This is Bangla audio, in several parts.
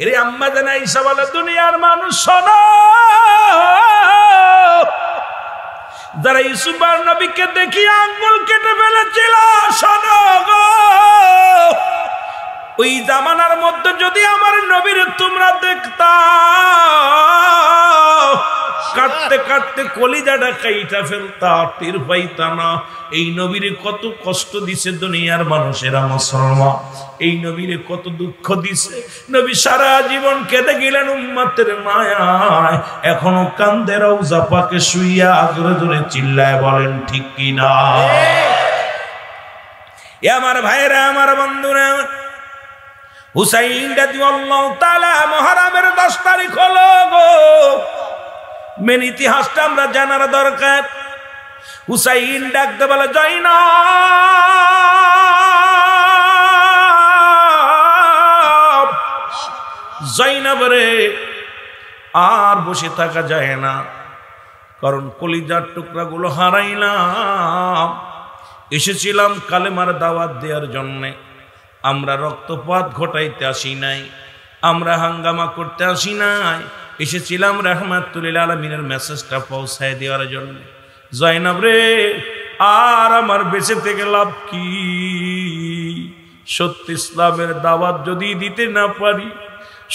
এরে আম্মা জান আয়েশা বলে দুনিয়ার মানুষ শোনো, যারা ইউসুফ আর নবীকে দেখি আঙ্গুল কেটে ফেলেছিল, শোনো গো, ওই জামানার মধ্যে যদি আমার নবীর তোমরা দেখতা, কাটতে কাটতে কলিজাটা কাইটা ফেলতা, টের পাইতা না এই নবীরে কত কষ্ট দিছে দুনিয়ার মানুষেরা। মুসলমান এই নবীরে কত দুঃখ দিছে। নবী সারা জীবন কেঁদে গেলেন উম্মতের মায়ায়, এখনো কান্দে রওজা পাকে শুইয়া, জোরে জোরে চিল্লায় বলেন ঠিক কিনা? এ আমার ভাইরা, আমার বন্ধুরা, হুসাইন রাদিয়াল্লাহু তাআলা মুহররমের 10 তারিখ হলো গো। মেন ইতিহাসটা আমরা জানার দরকার। হুসাইন ডাকতে বলে, জয়নাব, জয়নাব রে, আর বসে থাকা যায় না, কারণ কলিজার টুকরাগুলো হারাইলাম। এসেছিলাম কালেমার দাওয়াত দেওয়ার জন্যে, আমরা রক্তপাত ঘটাইতে আসি নাই, আমরা হাঙ্গামা করতে আসি নাই, এসেছিলাম রাহমাতুল লিল আলামিনের মেসেজটা পৌঁছায় দেওয়ার জন্য। জয়নাব রে, আর আমার বেঁচে থেকে লাভ কি? সত্য ইসলামের দাওয়াত যদি দিতে না পারি,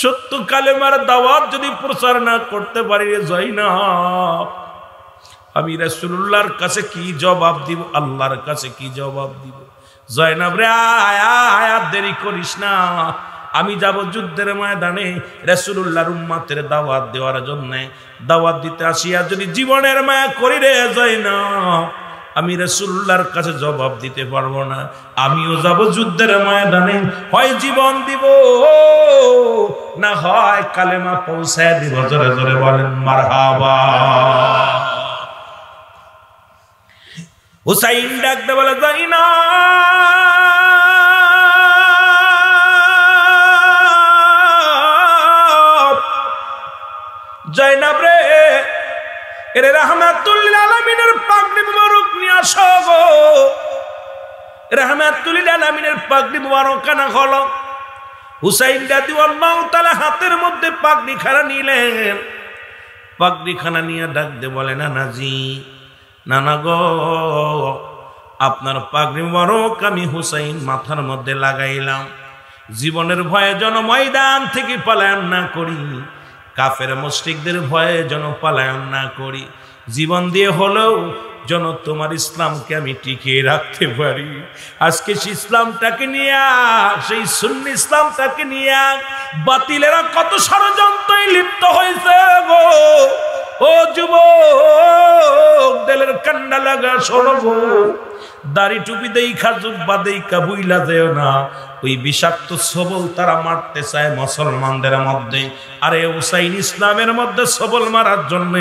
সত্য কালেমার দাওয়াত যদি প্রচার না করতে পারি, রে জয়নাব, আমি রাসূলুল্লাহর কাছে কি জবাব দিব, আল্লাহর কাছে কি জবাব দিব? জয়নাব রে, আয় দেরি করিস না, আমি যাব যুদ্ধের ময়দানে রাসূলুল্লাহর উম্মতের দাওয়াত দেওয়ার জন্য। দাওয়াত দিতে আসিয়া যদি জীবনের মায়া করি রে জয়নাব, আমি রাসূলুল্লাহর কাছে জবাব দিতে পারবো না। আমিও যাব যুদ্ধের ময়দানে, হয় জীবন দিব না হয় কালেমা পৌঁছায় দিব। জোরে জোরে বলেন মারহাবা। হুসাইন ডাকতে বলে, জয়নাব রে, এর রাহমাতুল লিল আলামিনের পাগড়ি মুবারক নিয়ে আসো গো। রাহমাতুল লিল আলামিনের পাগড়ি মুবারক কানা হলো। হুসাইন রাদিয়াল্লাহু তাআলা হাতের মধ্যে পাগড়ি খানা নিলেন। পাগড়ি খানা নিয়ে ডাকতে বলে, নানাজি, নানা গো, আপনার পাগড়ি মুবারক আমি হুসাইন মাথার মধ্যে লাগাইলাম। জীবনের ভয়ে যেন ময়দান থেকে পলায়ন না করি, কাফের মুশরিকদের ভয়ে যেন পলায়ন না করি, জীবন দিয়ে হলেও যেন তোমার ইসলামকে আমি টিকিয়ে রাখতে পারি। আজকে সেই ইসলামটাকে নিয়ে, সেই সুন্নি ইসলামটাকে নিয়ে বাতিলেরা কত ষড়যন্ত্রে লিপ্ত হয়েছে গো। ও যুবক, দিলের কান্না লাগা শোনো গো, দাড়ি টুপি দেখা, জুব্বা দেখা বুইলা যেও না, ওই বিষাক্ত সবল তারা মারতে চায় মুসলমানদের মধ্যে। আরে হুসাইন ইসলামের মধ্যে সবল মারার জন্য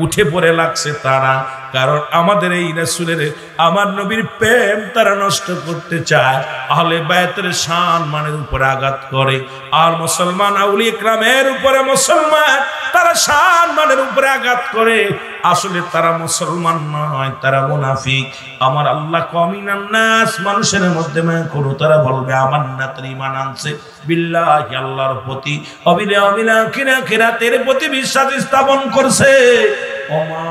উঠে পড়ে লাগছে তারা, কারণ আমাদের এই রাসূলের, আমার নবীর প্রেম তারা নষ্ট করতে চায়, আহলে বায়তের সম্মানের উপরে আঘাত করে। আর মুসলমান আউলিয়া ইকরামের উপরে মুসলমান তারা সম্মানের উপরে আঘাত করে। আসলে তারা মুসলমান নয়, তারা মুনাফিক। আমার আল্লাহ কমিনান নাস, মানুষের মধ্যে করো, তারা বলবে আমার না তার ঈমান আনছে বিল্লাহি, আল্লাহর প্রতি, আখিরাতের প্রতি বিশ্বাস স্থাপন করছে। ওমা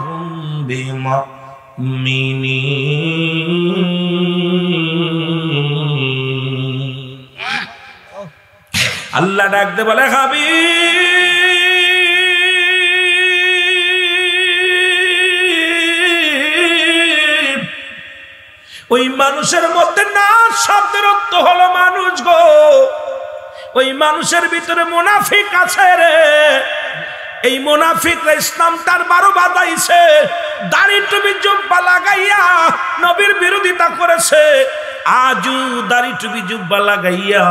হুম বিমুমিনিন। আল্লাহ ডাকতে বলে, হাবিব, ওই মানুষের মধ্যে না শব্দের অর্থ হলো মানুষ গো, ওই মানুষের ভিতরে মুনাফিক আছে রে। এই মুনাফিকরা ইসলাম তার 12 বাজাইছে, দাড়ি টুপি জুব্বা লাগাইয়া নবীর বিরোধিতা করেছে। আজও দাড়ি টুপি জুব্বা লাগাইয়া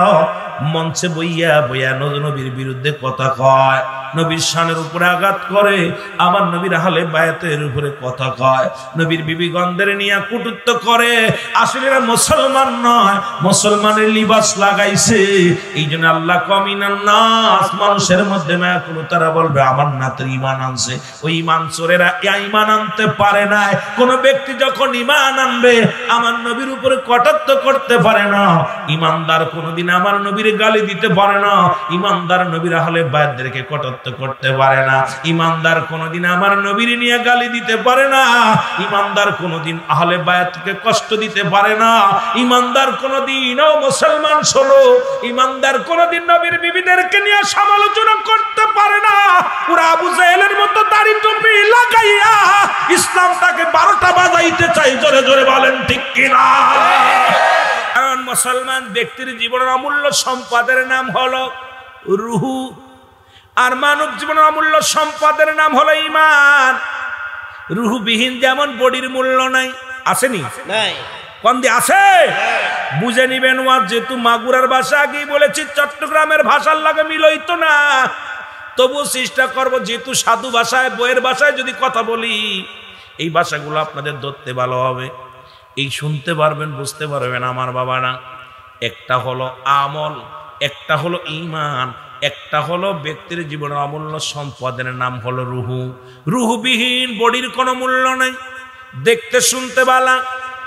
মঞ্চে বইয়া বইয়া নবীর বিরুদ্ধে কথা কয়। নবীর শানের উপরে আঘাত করে, আবার নবীর আহলে বায়াতের উপরে কথা কয়, নবীর বিবিগণদের নিয়ে কুটুত্ব করে। আসলে এরা মুসলমান নয়, মুসলমানের লিবাস লাগাইছে। এই জন্য আল্লাহ কমিনান নাস, মানুষের মধ্যে মায়া করো, তারা বলবে আমার নাতের ঈমান আনছে। ওই ঈমান চোরেরা ঈমান আনতে পারে না। কোন ব্যক্তি যখন ঈমান আনবে আমার নবীর উপরে কটাক্ষ করতে পারে না। ঈমানদার কোনদিন আমার নবীর গালি দিতে পারে না। ঈমানদার নবীর আহলে বায়াতদেরকে কটাক্ষ করতে পারে না। ঈমানদার কোনদিন আমার নবীর নিয়ে গালি দিতে পারে না। ঈমানদার কোনদিন আহলে বায়াতকে কষ্ট দিতে পারে না। ঈমানদার কোনদিন, ও মুসলমান শোনো, ঈমানদার কোনদিন নবীর বিবিদেরকে নিয়ে সমালোচনা করতে পারে না। ওরা আবু জাহেলের মতো দাড়ি টুপি লাগাইয়া ইসলামটাকে 12টা বাজাইতে চাই। জোরে জোরে বলেন ঠিক কিনা? কারণ মুসলমান ব্যক্তির জীবনের অমূল্য সম্পদের নাম হলো রূহ, আর মানব জীবনের অমূল্য সম্পদের নাম হলো ঈমান। রূহবিহীন যেমন বডির মূল্য নাই, আসেনি? নাই। কন্দি আছে? বুঝে নিবেন। ওয়াজ যেহেতু মাগুরার ভাষা আগেই বলেছি, চট্টগ্রামের ভাষার লাগে মিলইতো না, তবু চেষ্টা করবো যেহেতু সাধু ভাষায়, বইয়ের ভাষায় যদি কথা বলি, এই ভাষাগুলো আপনাদের ধরতে ভালো হবে, এই শুনতে পারবেন, বুঝতে পারবেন আমার বাবারা। একটা হলো আমল, একটা হলো ঈমান, একটা হলো ব্যক্তির জীবনের অমূল্য সম্পদের নাম হলো রূহ। রূহবিহীন বডির কোনো মূল্য নেই। দেখতে শুনতে বালা,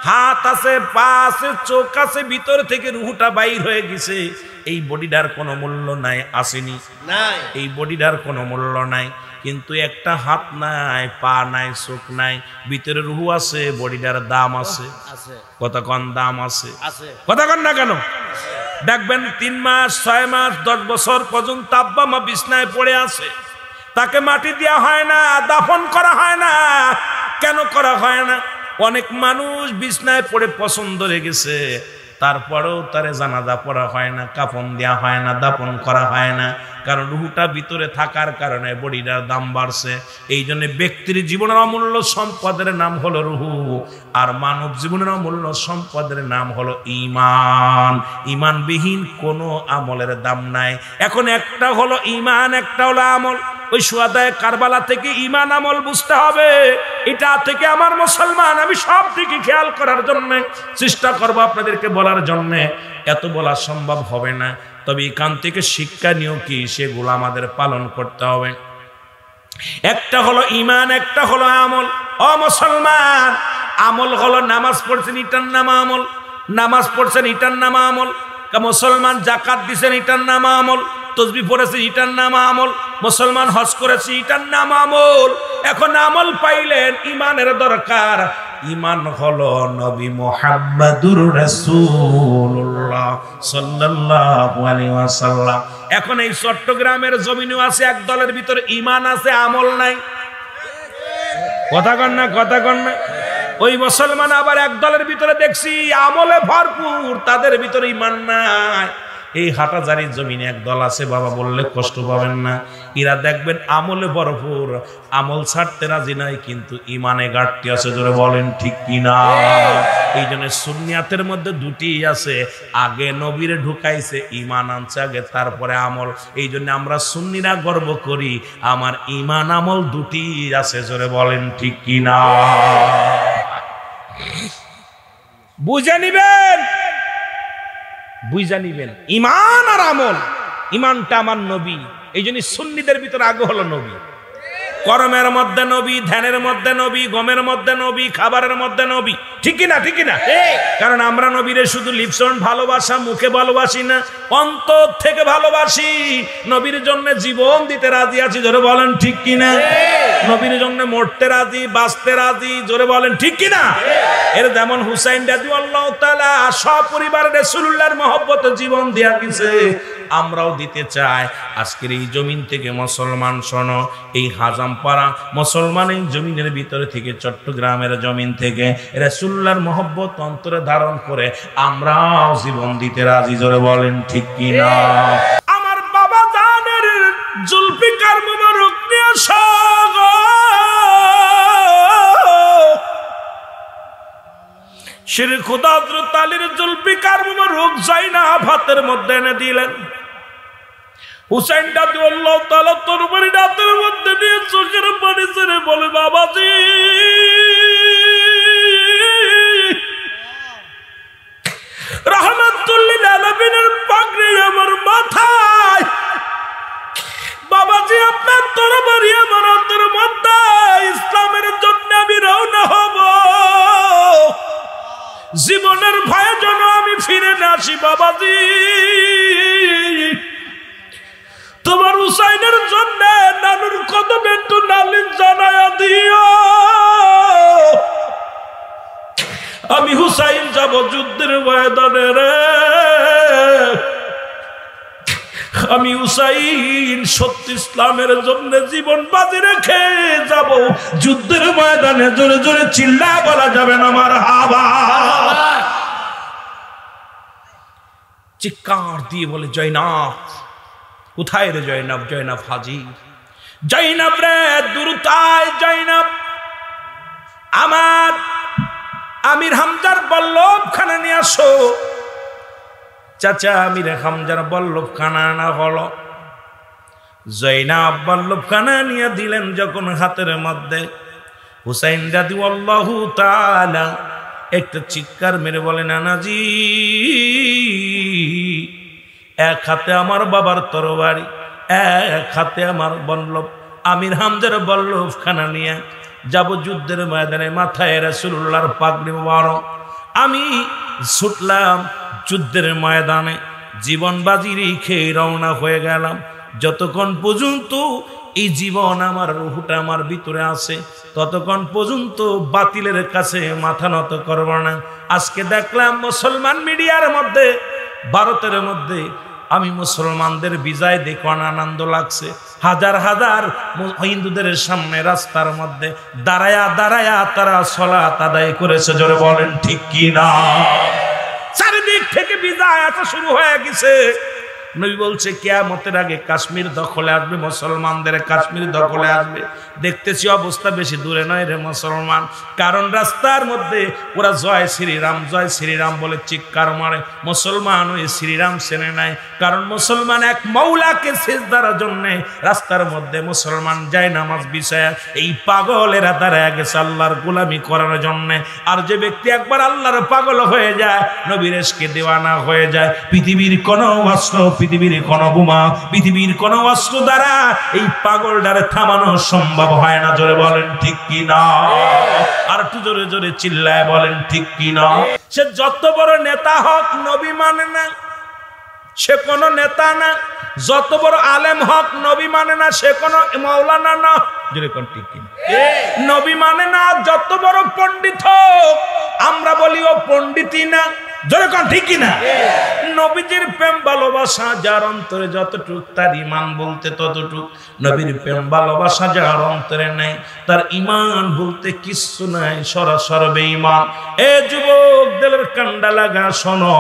হাত আছে, পা আছে, চোখ আছে, ভিতর থেকে রূহটা বাইর হয়ে গেছে, এই বডিটার কোনো মূল্য নাই, আসেনি? নাই। এই বডিটার কোনো মূল্য নাই। কিন্তু একটা হাত নাই, পা নাই, চোখ নাই, ভিতরে রূহ আছে, বডিটার দাম আছে। কতক্ষণ দাম আছে? কতক্ষণ না কেন? দেখবেন 3 মাস, 6 মাস, 10 বছর পর্যন্ত আব্বা মা বিছনায় পড়ে আছে, তাকে মাটি দেওয়া হয় না, দাফন করা হয় না। কেন করা হয় না? অনেক মানুষ বিছনায় পড়ে পছন্দ লেগেছে, তারপরেও তারে জানাজা পড়া হয় না, কাফন দেওয়া হয় না, দাফন করা হয় না। কারণ রূহটা ভিতরে থাকার কারণে বডিটার দাম বাড়ছে। এই জন্য ব্যক্তির জীবনের অমূল্য সম্পদের নাম হলো রূহ, আর মানব জীবনের অমূল্য সম্পদের নাম হলো ঈমান। ঈমানবিহীন কোনো আমলের দাম নাই। এখন একটা হলো ঈমান, একটা হলো আমল। ওই শুহাদায়ে কারবালা থেকে ঈমান আমল বুঝতে হবে। এটা থেকে আমার মুসলমান, আমি সব দিকে খেয়াল করার জন্য চেষ্টা করবো, আপনাদেরকে বলার জন্য। এত বলা সম্ভব হবে না, তবে এখান থেকে শিক্ষা নিয়েও কি সেগুলো আমাদের পালন করতে হবে। একটা হলো ঈমান, একটা হলো আমল। ও মুসলমান, আমল হলো নামাজ পড়ছেন, এটার নাম আমল। নামাজ পড়ছেন, এটার নাম আমল। মুসলমান যাকাত দিছেন, এটার নাম আমল। তসবিহ পড়েছে, এটার নাম আমল। মুসলমান হজ করেছে, এটার নাম আমল। এখন আমল পাইলেন, ঈমানের দরকার। ঈমান হলো নবী মুহাম্মদুর রাসূলুল্লাহ সাল্লাল্লাহু আলাইহি ওয়াসাল্লাম। এখন এই চট্টগ্রামের জমিনেও আছে এক দলের ভিতরে ঈমান আছে, আমল নাই। কথা কন না, কথা কন না। ওই মুসলমান আবার এক দলের ভিতরে দেখছি আমলে ভরপুর, তাদের ভিতরে ঈমান নাই। এই হাটাজারির জমিনে এক দল আছে, বাবা বললে কষ্ট পাবেন না, এরা দেখবেন আমলে ভরপুর, আমল ছাড়তে রাজি নাই, কিন্তু ঈমানে ঘাটতি আছে। জোরে বলেন ঠিক কিনা? এই জন্য সুন্নিয়াতের মধ্যে দুটি আছে, আগে নবীরে ঢুকাইছে, ঈমান আনছে আগে, তারপরে আমল। এই জন্য আমরা সুন্নিরা গর্ব করি, আমার ঈমান আমল দুটি আছে। জোরে বলেন ঠিক কিনা? বুঝে নিবেন, বুঝা নিবেন ঈমান আর আমল। ঈমানটা আমার নবী, এই জন্য সুন্নিদের ভিতরে আগে হলো নবী। কর্মের মধ্যে নবী, ধ্যানের মধ্যে নবী, গমের মধ্যে নবী, খাবারের মধ্যে নবী। ঠিক কিনা? ঠিক কিনা? কারণ আমরা নবীরে শুধু লিপসন ভালোবাসা, মুখে ভালোবাসি না, অন্তর থেকে ভালোবাসি। নবীর জন্য জীবন দিতে রাজি আছি। জোরে বলেন ঠিক কিনা? নবীর জন্য মরতে রাজি, বাঁচতে রাজি। জোরে বলেন ঠিক কিনা? এর যেমন হুসাইন রাদিয়াল্লাহু তাআলা সপরিবার রাসূলুল্লাহর মহব্বতে জীবন দিয়া গেছে, আমরাও দিতে চাই। আজকের এই জমিন থেকে মুসলমান শোনো, এই হাজামপাড়া মুসলমান এই জমিনের ভিতরে থেকে, চট্টগ্রামের জমিন থেকে রাসূলুল্লাহর মহব্বত অন্তরে ধারণ করে আমরাও জীবন দিতে রাজি। জোরে বলেন ঠিক কিনা? আমার বাবা জানের জুলফিকার মুবারক নিয়ে সাগো, শির খুদা হযরত আলীর জুলফিকার মুবারক যায়না ভাতের মধ্যে এনে দিলেন। হুসাইন রাদিয়াল্লাহু তাআলা তরবারি হাতের মধ্যে নিয়ে চোখের পানি ছেড়ে বলে, বাবাজি রাহমাতুল লিল আলামিনের পাগড়ি আমার মাথায়, বাবাজি আপনার তরবারি আমার হাতের মধ্যে, ইসলামের জন্য আমি রওনা হব, জীবনের ভয়ে যেন আমি ফিরে না আসি, বাবাজি তোমার হুসাইনের জন্য নানুর কদমে একটু নালিশ জানায়া দিও, আমি হুসাইন যাব যুদ্ধের ময়দানে রে, আমি হুসাইন সত্য ইসলামের জন্য জীবন বাজি রেখে যাব যুদ্ধের ময়দানে। জোরে জোরে চিল্লা বলা যাবে না মারহাবা। চিৎকার দিয়ে বলে, জয়নাব কোথায় রে জয়নাব? জয়নাব হাজির। জয়নাব রে দুরুতায়, জয়নাব আমার আমির হামজার বল্লভ খানা নিয়ে আসো। চাচা আমির হামজার বল্লভ খানা আনা হলো। জয়নাব বল্লভ খানা নিয়ে দিলেন যখন হাতের মধ্যে, হুসাইন রাদিয়াল্লাহু তাআলা একটা চিৎকার মেরে বলে, নানাজি এক হাতে আমার বাবার তরবারি, এক হাতে আমার বল্লভ, আমির হামজার বল্লভ খানা নিয়ে যাব যুদ্ধের ময়দানে, মাথায় রাসূলুল্লাহর পাগড়ি মোবারক, আমি ছুটলাম যুদ্ধের ময়দানে, জীবন বাজি রেখে রওনা হয়ে গেলাম। যতক্ষণ পর্যন্ত এই জীবন আমার রুহটা আমার ভিতরে আছে, ততক্ষণ পর্যন্ত বাতিলের কাছে মাথা নত করব না। আজকে দেখলাম মুসলমান মিডিয়ার মধ্যে, ভারতের মধ্যে আমি মুসলমানদের বিজয় দেখে আনন্দ লাগছে। হাজার হাজার হিন্দুদের সামনে রাস্তার মধ্যে দাঁড়ায়া দাঁড়ায়া তারা সালাত আদায় করেছে। জোরে বলেন ঠিক কি না? চারিদিক থেকে বিজয় আসা শুরু হয়ে গেছে। নবী বলছে কিয়ামতের আগে কাশ্মীর দখলে আসবে, মুসলমানদের কাশ্মীর দখলে আসবে। দেখতেছি অবস্থা বেশি দূরে নয় রে মুসলমান, কারণ রাস্তার মধ্যে ওরা জয় শ্রীরাম বলে চিৎকার মারে। মুসলমান ওই শ্রীরাম চেনে নাই, কারণ মুসলমান এক মৌলাকে সিজদার জন্য রাস্তার মধ্যে মুসলমান যায় নামাজ বিছায়া। এই পাগলেরা দাঁড়ায় গেছে আল্লাহর গোলামি করার জন্য। আর যে ব্যক্তি একবার আল্লাহর পাগল হয়ে যায়, নবীর ইশকে দেওয়ানা হয়ে যায়, পৃথিবীর কোন অস্ত্র, পৃথিবীর কোন বোমা, পৃথিবীর কোন অস্ত্র দ্বারা এই পাগলটারে থামানো সম্ভব হয় না। জোরে বলেন ঠিক কি না? আর একটু জোরে জোরে চিল্লায় বলেন ঠিক কি না? সে যত বড় নেতা হোক নবী মানে না, সে কোন নেতা না। যত বড় আলেম হোক নবী মানে না, সে কোন মাওলানা না। জোরে কোন ঠিক কি? নবী মানে না। যত বড় পণ্ডিত হোক আমরা বলি ও পণ্ডিতই না। জোরে কোন ঠিক কি না? নবীজির প্রেম ভালোবাসা যার অন্তরে যতটুক, তার ঈমান বলতে ততটুক। নবীর প্রেম ভালোবাসা যার অন্তরে নাই, তার ঈমান বলতে কিচ্ছু নাই, সরাসর বেঈমান। এ যুবক দিলের কান্ডা লাগা শোনো,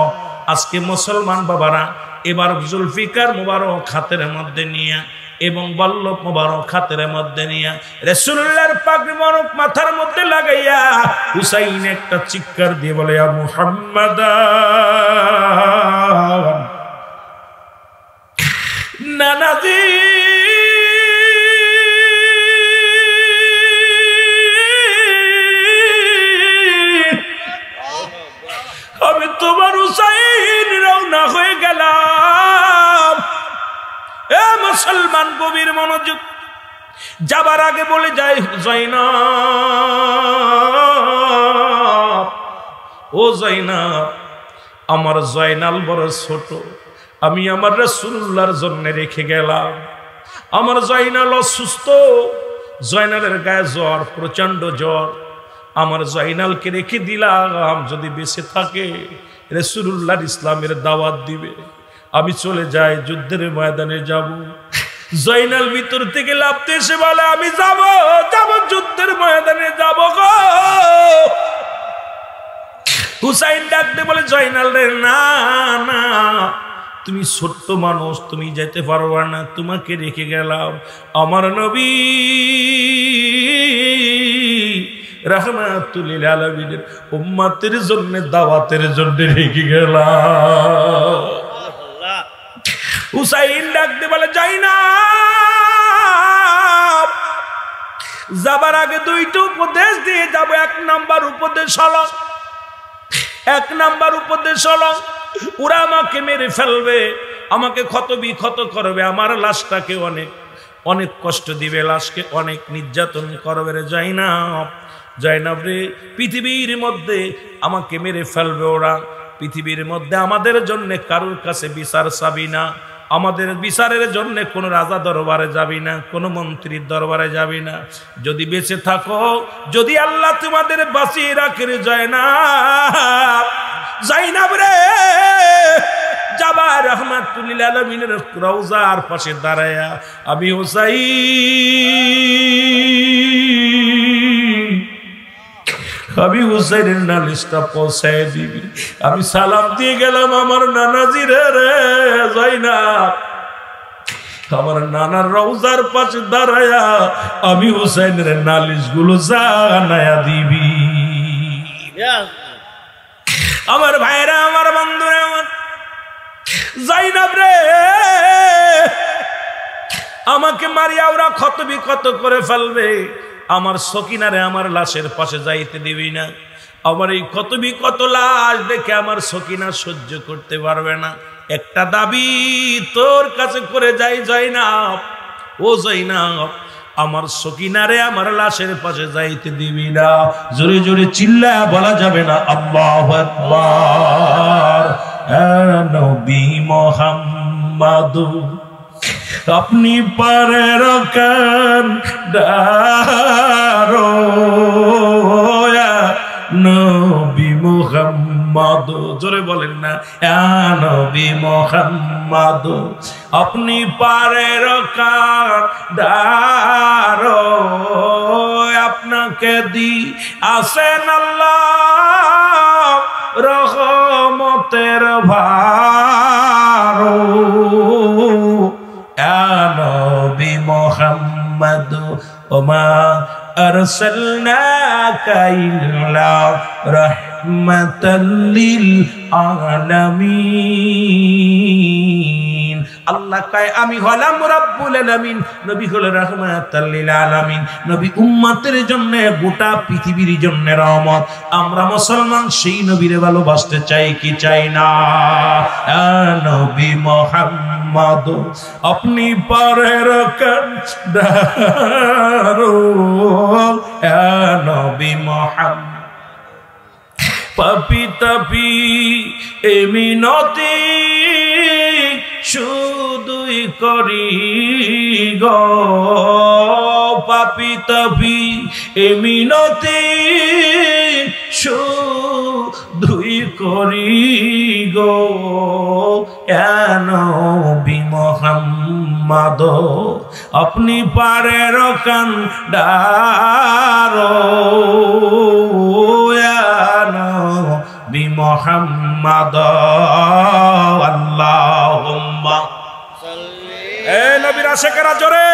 আজকে মুসলমান বাবারা এবার জুলফিকার মুবারক হাতের মধ্যে নিয়ে এবং বল্লভ মুবারক হাতের মধ্যে নিয়ে রাসূলুল্লাহর পাগড়ি মুবারক মাথার মধ্যে লাগাইয়া হুসাইন একটা চিৎকার দিয়ে বলে, ইয়া মুহাম্মাদ নানাজি আমি তোমার হুসাইন রওনা হয়ে গেলাম। এ মুসলমান গভীর মনোযোগ, যাবার আগে বলে যাই, জয়নাব ও জয়নাব, আমার জয়নাল বড় ছোট, আমি আমার রাসূলুল্লাহর জন্য রেখে গেলাম। আমার জয়নাল অসুস্থ, জয়নালের গায়ে জ্বর, প্রচন্ড জ্বর। আমার জয়নালকে রেখে দিলাম, যদি বেঁচে থাকে রাসূলুল্লাহর ইসলামের দাওয়াত দিবে। আমি চলে যাই, যুদ্ধের ময়দানে যাব। জয়নাল ভিতর থেকে লাফতে এসে বলে, আমি যাব যুদ্ধের ময়দানে যাব গো। হুসাইন ডাকতে বলে, জয়নাল রে না না, তুমি ছোট্ট মানুষ, তুমি যেতে পারবা না, তোমাকে রেখে গেলাম। আমার নবী রাহমাতুল লিল আলামিনের উম্মতের জন্য দাওয়াতের জন্য রেখে গেলাম। হুসাইন ডাকতে বলে, যাবার আগে দুইটা উপদেশ দিয়ে যাব। এক নাম্বার উপদেশ হলো ওরা আমাকে মেরে ফেলবে, আমাকে ক্ষত বিক্ষত করবে, আমার লাশটাকে অনেক অনেক কষ্ট দিবে, লাশকে অনেক নির্যাতন করবে। রে জয়নব রে, পৃথিবীর মধ্যে আমাকে মেরে ফেলবে ওরা। পৃথিবীর মধ্যে আমাদের জন্য কারোর কাছে বিচার চাবি না, আমাদের বিচারের জন্য কোন রাজা দরবারে যাবি না, কোন মন্ত্রীর দরবারে যাবি না। যদি বেঁচে থাকো, যদি আল্লাহ তোমাদের বাঁচিয়ে রাখে রে জয়নব রে, যাবা রহমাতুল্লিল আলামিনের রওজার পাশে দাঁড়ায়া আমি হুসাইনের নালিশটা পৌঁছায় দিবি। আমি সালাম দিয়ে গেলাম আমার নানাজি রে জয়নব, আমার নানার রওজার পাশে দাঁড়ায়া আমি হুসাইনের নালিশ গুলো জানায়া দিবি। আমার ভাইরা, আমার বন্ধুরা, আমার জয়নব রে, আমাকে মারিয়া ওরা ক্ষত বিক্ষত করে ফেলবে, আমার সকিনারে আমার লাশের পাশে যাইতে দিবি না। আমার এই ক্ষত বিক্ষত লাশ দেখে আমার সকিনা সহ্য করতে পারবে না। একটা দাবি তোর কাছে করে যাই জয়নব, ও জয়নব, আমার সকিনারে আমার লাশের পাশে যাইতে দিবি না। জোরে জোরে চিল্লায়া বলা যাবে না আল্লাহু আকবার। নবী মুহাম্মদ আপনি পারে রকান দারো, নবী মুহাম্মদ, জোরে বলেন না, নবী মুহাম্মদ আপনি পারে রকান দারো, আপনাকে দি আসেন আল্লাহ রহমতের ভারো। নবী মুহাম্মদ ওমা আরসালনাকা ইল্লা রাহমাতাল লিল আলামিন। আল্লাহ কয় আমি হলাম রব্বুল আলামিন, নবী হলো রাহমাতাল লিল আলামিন। নবী উম্মতের জন্য, গোটা পৃথিবীর জন্য রহমত। আমরা মুসলমান সেই নবীরে ভালোবাসতে চাই কি চাই না? নবী মুহাম্মদ আপনি পারে রাখেন দারো, নবী মুহাম্মদ পাপি তাপি এমিনতি শুধুই করি গো, পাপি তাপি এমিনতি শুধুই করি গো। নবী মুহাম্মদ আপনি পারে রকান দারো, নবী মুহাম্মদ আল্লাহুম্মা সাল্লি। এ নবীর আশিকেরা জোরে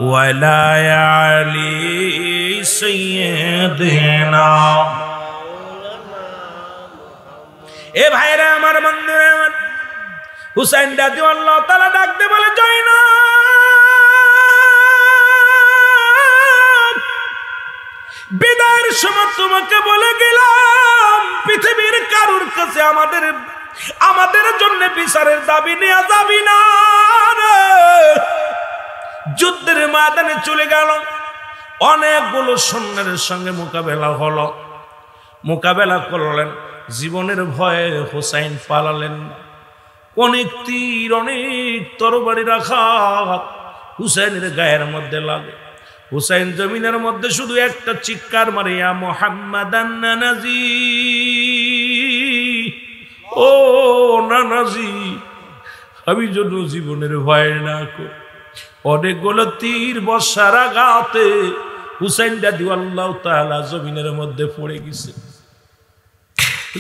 ওয়ালা আলি সাইয়্যিদিনা। এ ভাইরা, আমার বন্ধুরা, আমার হুসাইন রাদিয়াল্লাহু তাআলা ডাকতে বলে জয়নব, বিদায়ের সময় তোমাকে বলে গেলাম পৃথিবীর কারুর কাছে আমাদের জন্য বিচারের দাবি নেওয়া যাবি না। যুদ্ধের ময়দানে চলে গেল, অনেকগুলো সৈন্যের সঙ্গে মোকাবেলা করলেন। জীবনের ভয়ে হুসাইন পালালেন। অনেক তীর, অনেক তরবারির আঘাত হুসাইনের গায়ের মধ্যে লাগে। হুসাইন জমিনের মধ্যে শুধু একটা চিৎকার মারে, ইয়া মুহাম্মাদান নানাজি, ও নানাজি, আমি যেন জীবনের ভয় না করি। অনেকগুলো তীর বর্ষার আঘাতে হুসাইন রাদিয়াল্লাহু তাআলা জমিনের মধ্যে পড়ে গেছে,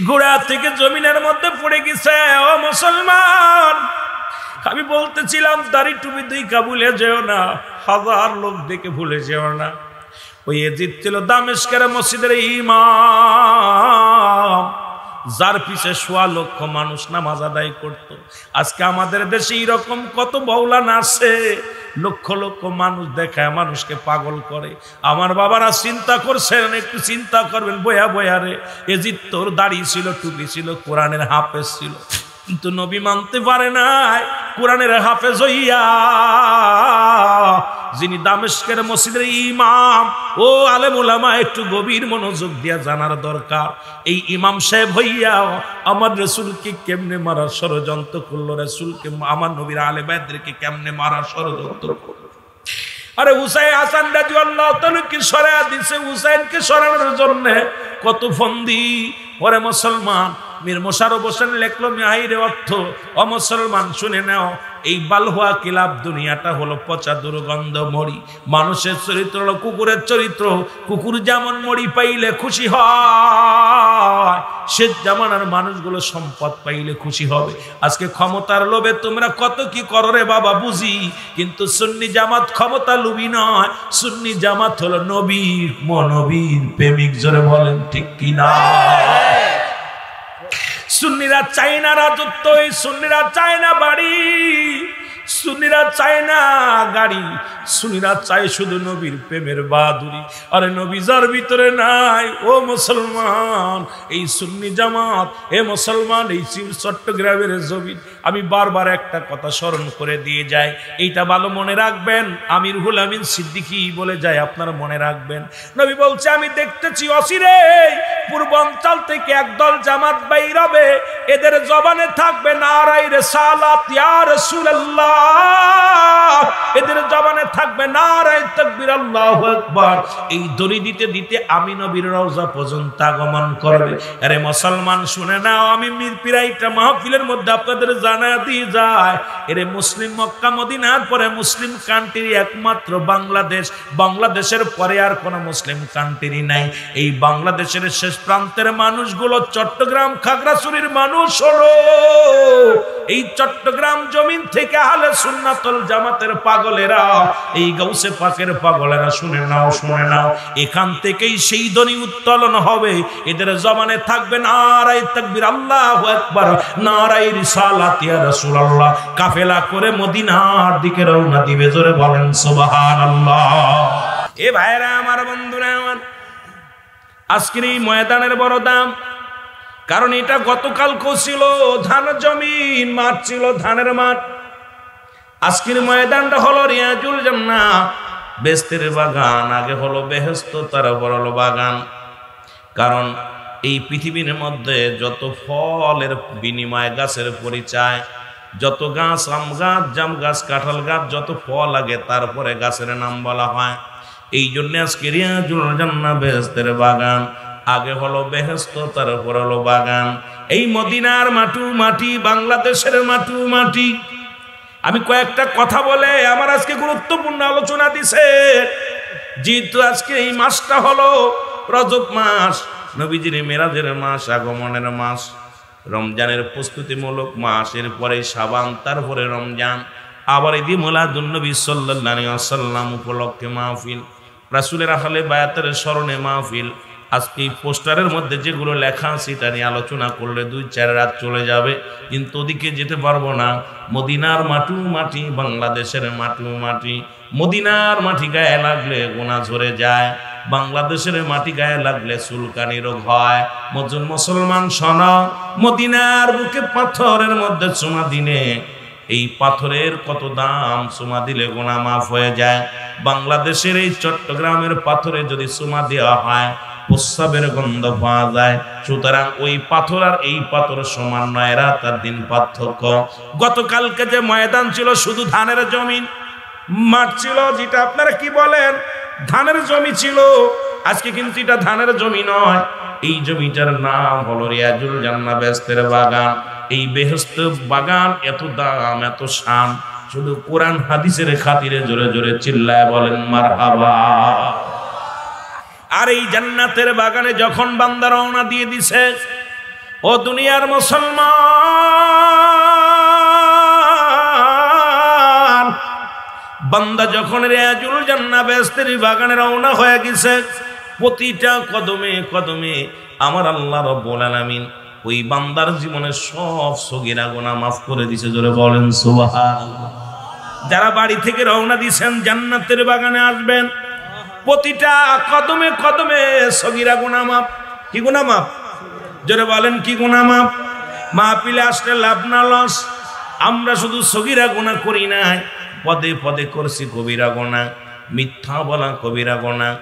গোড়া থেকে জমিনের মধ্যে পড়ে গেছে। ও মুসলমান, আমি বলতেছিলাম দাড়ি টুপি দেখা ভুলে যেও না, হাজার লোক দেখে ভুলে যেও না। ওই এজিদ ছিল দামেস্কের মসজিদের ইমাম, যার পিছে 1.25 লক্ষ মানুষ নামাজ আদায় করত। আজকে আমাদের দেশে এরকম কত মাওলানা আছে, লক্ষ লক্ষ মানুষ দেখায় মানুষকে পাগল করে। আমার বাবারা চিন্তা করছেন, একটু চিন্তা করবেন, বয়া বয়া রে এজিদ তোর দাড়ি ছিল, টুপি ছিল, কোরআনের হাফেজ ছিল, কিন্তু নবী মানতে পারে নাই। কোরআনের হাফেজ হইয়া যিনি দামেস্কের মসজিদের ইমাম, ও আলেম ওলামা একটু গভীর মনোযোগ দিয়া জানার দরকার, এই ইমাম সাহেব হইয়া আমার রাসূলকে কেমনে মারার ষড়যন্ত্র করলো, রাসূলকে আমার নবীর আলে বাইতদেরকে কেমনে মারার ষড়যন্ত্র করলো। আরে হুসাইন হাসান রাদিয়াল্লাহু তাআলা কি সরায়া দিছে, হুসাইনকে সরানোর জন্য কত ফন্দি। পরে মুসলমান মীর মোশাররফ হোসেন লেখলো মিহাইরে অর্থ, ও মুসলমান শুনে নাও, এই বালহুয়া কিলাব দুনিয়াটা হলো পচা দুর্গন্ধ মরি। মানুষের চরিত্র হলো কুকুরের চরিত্র, কুকুর যেমন মরি পাইলে খুশি হয়, সে জামানার মানুষগুলো সম্পদ পাইলে খুশি হবে। আজকে ক্ষমতার লোভে তোমরা কত কি করো রে বাবা বুঝি, কিন্তু সুন্নি জামাত ক্ষমতা লোভী নয়, সুন্নি জামাত হলো নবীর নবীর প্রেমিক। জোরে বলেন ঠিক কিনা? সুন্নিরা চায় না রাজত্ব, সুন্নিরা চায় না বাড়ি, সুন্নিরা চায় না গাড়ি, সুন্নিরা চায় শুধু নবীর প্রেমের বাহাদুরি। আরে নবী যার ভিতরে নাই, ও মুসলমান, এই সুন্নি জামাত, এ মুসলমান, এই চট্টগ্রামের জমিন, আমি বারবার একটা কথা স্মরণ করে দিয়ে যাই, এইটা ভালো মনে রাখবেন। আমির হুল আমিন সিদ্দিকী বলে যায়, আপনারা মনে রাখবেন। নবী বলছে, আমি দেখতেছি অচিরে পূর্বাঞ্চল থেকে একদল জামাত বাইর হবে, এদের জবানে থাকবে নারায়ে রিসালাত ইয়া রাসূলুল্লাহ, এদের জবানে থাকবে নারায়ে তাকবীর আল্লাহু আকবার। এই দড়ি দিতে দিতে আমি নবীর রওজা পর্যন্ত আগমন করবে। আরে মুসলমান শুনে নাও, আমি মিরপিরাইটা মাহফিলের মধ্যে আপনাদের জানায়া দিয়ে যায়, এরে মুসলিম মক্কা মদিনার পরে মুসলিম কান্ট্রি একমাত্র বাংলাদেশ, বাংলাদেশের পরে আর কোনো মুসলিম কান্ট্রি নাই। এই বাংলাদেশের শেষ প্রান্তের মানুষগুলো চট্টগ্রাম খাগড়াছড়ির মানুষ হলো। এই চট্টগ্রাম জমিন থেকে আহলে সুন্নাতুল জামাতের পাগলেরা, এই গাউসে পাকের পাগলেরা, শুনে নাও শুনে নাও, এখান থেকেই সেই ধ্বনি উত্তোলন হবে। এদের জবানে থাকবে নারায়ে তাকবীর আল্লাহু আকবার, নারায়ে রিসালাত ইয়া রাসূলুল্লাহ। কাফেলা করে মদিনার দিকে রওনা দিবে। জোরে বলেন সুবহানাল্লাহ। এ ভাইরা আমার, বন্ধুরা আমার, আজকের এই ময়দানের বড় দাম, কারণ এটা গতকাল ছিল ধান জমিন, মাঠ ছিল ধানের মাঠ। আজকের ময়দানটা হলো রিয়াজুল জান্নাহ, বেহেশতের বাগান। আগে হলো বেহেশত, তারপর হলো বাগান। কারণ এই পৃথিবীর মধ্যে যত ফলের বিনিময় গাছের পরিচয়, যত গাছ, আম গাছ, জাম গাছ, কাঁঠাল গাছ, যত ফল লাগে তারপরে গাছের নাম বলা হয়। এই জন্য আজকে রিয়াজুল জান্নাহ বেহেশতের বাগান। আগে হলো বেহেশত, তারপর হলো বাগান। এই মদিনার মাটু মাটি, বাংলাদেশের মাটু মাটি। আমি কয়েকটা কথা বলে আমার আজকে গুরুত্বপূর্ণ আলোচনা দিছে। যেহেতু আজকে এই মাসটা হলো রজব মাস, নবীজির মেরাজের মাস, আগমনের মাস, রমজানের প্রস্তুতিমূলক মাস, এরপরে শাবান, তারপরে রমজান, আবার ঈদ মিলাদুন নবী সাল্লাল্লাহু আলাইহি ওয়াসাল্লাম উপলক্ষে মাহফিল, রাসূলের আহলে বায়াতের স্মরণে মাহফিল। আজকে এই পোস্টারের মধ্যে যেগুলো লেখা আছে এটা নিয়ে আলোচনা করলে 2-4 রাত চলে যাবে, কিন্তু ওদিকে যেতে পারবো না। মদিনার মাটু মাটি, বাংলাদেশের মাটু মাটি। মদিনার মাটি গায়ে লাগলে গোনা ঝরে যায়, বাংলাদেশের মাটি গায়ে লাগলে চুলকানি রোগ হয়। মুসলমান শোনো, মদিনার বুকে পাথরের মধ্যে চুমা দিনে, এই পাথরের কত দাম, চুমা দিলে গোনা মাফ হয়ে যায়। বাংলাদেশের এই চট্টগ্রামের পাথরে যদি চুমা দেওয়া হয়, প্রস্রাবের গন্ধ পাওয়া যায়। সুতরাং ওই পাথর আর এই পাথর সমান নয়, রাত আর দিন পার্থক্য। গতকালকে যে ময়দান ছিল শুধু ধানের জমিন, মাঠ ছিল, যেটা আপনারা কি বলেন ধানের জমি ছিল, আজকে কিন্তু এটা ধানের জমি নয়। এই জমিটার নাম হলো রিয়াজুল জান্নাহ, বেহেশতের বাগান। এই বেহেশত বাগান এত দাম, এত শান, শুধু কোরআন হাদিসের খাতিরে জোরে জোরে চিল্লায় বলেন মারহাবা। আর এই জান্নাতের বাগানে যখন বান্দা রওনা দিয়ে দিছে, ও দুনিয়ার মুসলমান, বান্দা যখন রিয়াজুল জান্নাহ বেহেশতের বাগানে রওনা হয়ে গেছে, প্রতিটা কদমে কদমে আমার আল্লাহ রাব্বুল আলামিন ওই বান্দার জীবনের সব সগীরা গুনাহ মাফ করে দিয়েছে। জোরে বলেন সুবহানাল্লাহ। যারা বাড়ি থেকে রওনা দিয়েছেন জান্নাতের বাগানে আসবেন, প্রতিটা কদমে কদমে সগীরা গুনাহ মাফ। কি গুনাহ মাফ? জোরে বলেন কি গুনাহ মাফ? মাহফিলে আসলে লাভ না লস। আমরা শুধু সগীরা গুনাহ করি নাই, পদে পদে করছি কবিরা গুনাহ। মিথ্যা বলা কবিরা গুনাহ,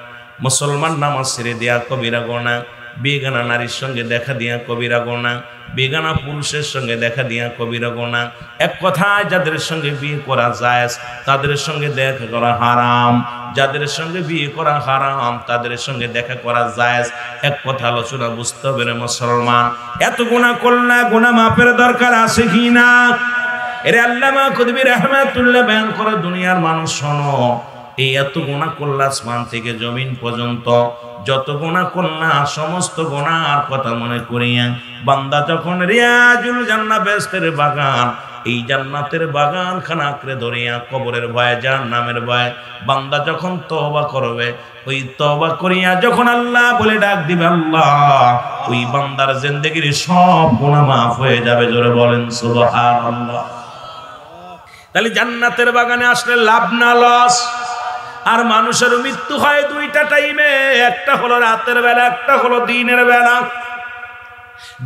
মুসলমান নামাজ ছেড়ে দেয়া কবিরা গুনাহ, বেগানা নারীর সঙ্গে দেখা দিয়া কবিরা গুনাহ, বেগানা পুরুষের সঙ্গে দেখা দিয়া কবিরা গুনাহ। এক কথায় যাদের সঙ্গে বিয়ে করা জায়েজ তাদের সঙ্গে দেখা করা হারাম, যাদের সঙ্গে বিয়ে করা হারাম তাদের সঙ্গে দেখা করা জায়েজ। এক কথা আলোচনা বুঝতে হবে রে মুসলমান। এত গুনাহ করলে গুনাহ মাফের দরকার আছে কি না? এর আল্লামা কুতুবী রাহমাতুল্লাহ বয়ান করে, দুনিয়ার মানুষ শোনো, এই এত গুনাহ করলা আসমান থেকে জমিন পর্যন্ত যত গুনাহ করলা সমস্ত গুনাহর কথা মনে করিয়া বান্দা যখন রিয়াজুল জান্নাহ বেহেশতের বাগান, এই জান্নাতের বাগান খানা আঁকড়ে ধরিয়া কবরের ভয় জাহান্নামের ভয় বান্দা যখন তওবা করবে, ওই তওবা করিয়া যখন আল্লাহ বলে ডাক দিবে আল্লাহ, ওই বান্দার জিন্দেগির সব গুনাহ মাফ হয়ে যাবে। জোরে বলেন সুবহানাল্লাহ। তাহলে জান্নাতের বাগানে আসলে লাভ না লস। আর মানুষের মৃত্যু হয় দুইটা টাইমে, একটা হলো রাতের বেলা, একটা হলো দিনের বেলা।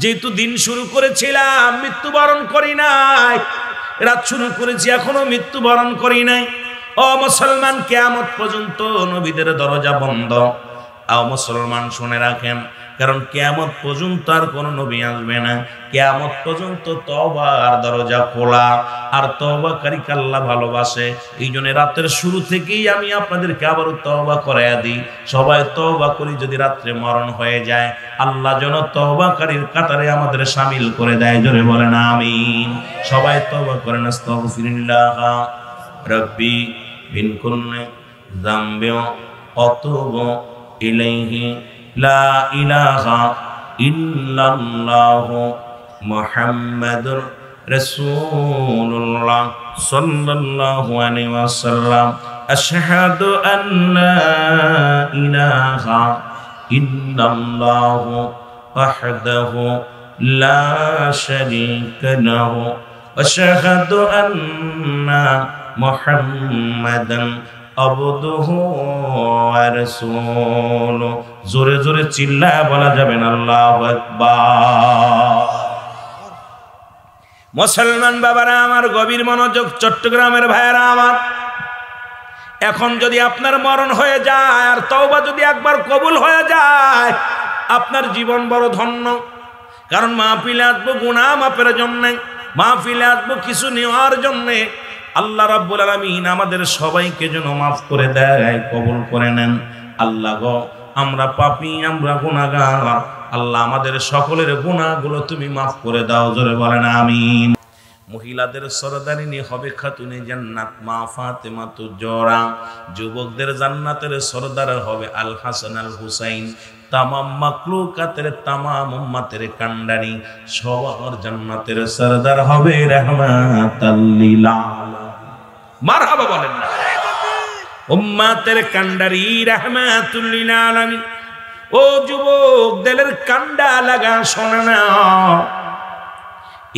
যেহেতু দিন শুরু করেছিলাম মৃত্যুবরণ করি নাই, রাত শুরু করেছি এখনো মৃত্যুবরণ করি নাই। ও মুসলমান, কিয়ামত পর্যন্ত নবীদের দরজা বন্ধ। আও মুসলমান শুনে রাখেন, কারণ কিয়ামত পর্যন্ত আর কোনো নবী আসবে না। কিয়ামত পর্যন্ত তওবার দরজা খোলা, আর তওবাকারীকে আল্লাহ ভালোবাসে। এই জন্য রাতের শুরু থেকেই আমি আপনাদেরকে আবারও তওবা করাইয়া দিই। সবাই তওবা করি, যদি রাত্রে মরণ হয়ে যায় আল্লাহ যেন তওবাকারীর কাতারে আমাদের শামিল করে দেয়। জোরে বলেন আমিন। সবাই তওবা করেন। আস্তাগফিরুল্লাহ রাব্বি মিন কুল্লি যামবি ওয়া আতুবু ইলাইহি লা ইলাহা ইল্লাল্লাহু মুহাম্মাদুর রাসূলুল্লাহ সাল্লাল্লাহু আলাইহি ওয়াসাল্লাম। আশহাদু আল্লা ইলাহা ইল্লাল্লাহু ওয়াহদাহু লা শারীকা লাহু আশহাদু আন্না মুহাম্মাদান আবদুহু ওয়া রাসূলুহু। জোরে জোরে চিল্লায় বলা যাবে না আল্লাহু আকবার। মুসলমান বাবারা আমার, গভীর মনোযোগ, চট্টগ্রামের ভাইয়েরা আমার, এখন যদি আপনার মরণ হয়ে যায় আর তওবা যদি একবার কবুল হয়ে যায়, আপনার জীবন বড় ধন্য। কারণ মাহফিলে আসবো গুনাহ মাফের জন্য, মাহফিলে আসবো কিছু নেওয়ার জন্য। আল্লাহ রাব্বুল আলামিন আমাদের সবাইকে যেন মাফ করে দেয়, কবুল করে নেন। আল্লাহ গো, আমরা পাপী, আমরা গুনাহগার। আল্লাহ আমাদের সকলের গুনাহগুলো তুমি মাফ করে দাও। জোরে বলেন আমিন। মহিলাদের সরদারিনী হবে খাতুনে জান্নাত মা ফাতেমাতুজ জোহরা। যুবকদের জান্নাতের সরদার হবে আল হাসান আল হুসাইন। তামাম মাখলুকাতের তামাম উম্মতের কান্ডারি, সবার জান্নাতের সরদার হবে রাহমাতাল লিল আলামিন। মারহাবা বলেন না। উম্মতের কান্ডারি রাহমাতুল লিল আলামিন। ও যুবক, দিলের কান্ডা লাগা শোনা না।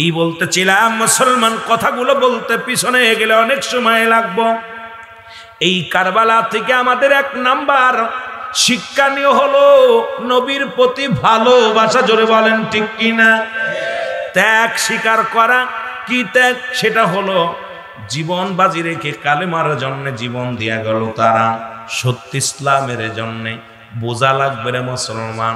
এই বলতেছিলাম মুসলমান, কথাগুলো বলতে পিছনে গেলে অনেক সময় লাগবে। এই কারবালা থেকে আমাদের এক নাম্বার শিক্ষণীয় হলো নবীর প্রতি ভালোবাসা। জোরে বলেন ঠিক কিনা? ত্যাগ স্বীকার করা। কি ত্যাগ? সেটা হলো জীবন বাজি রেখে কালেমার জন্য জীবন দিয়া গেল তারা, সত্য ইসলামের জন্য। বোঝা লাগবে রে মুসলমান,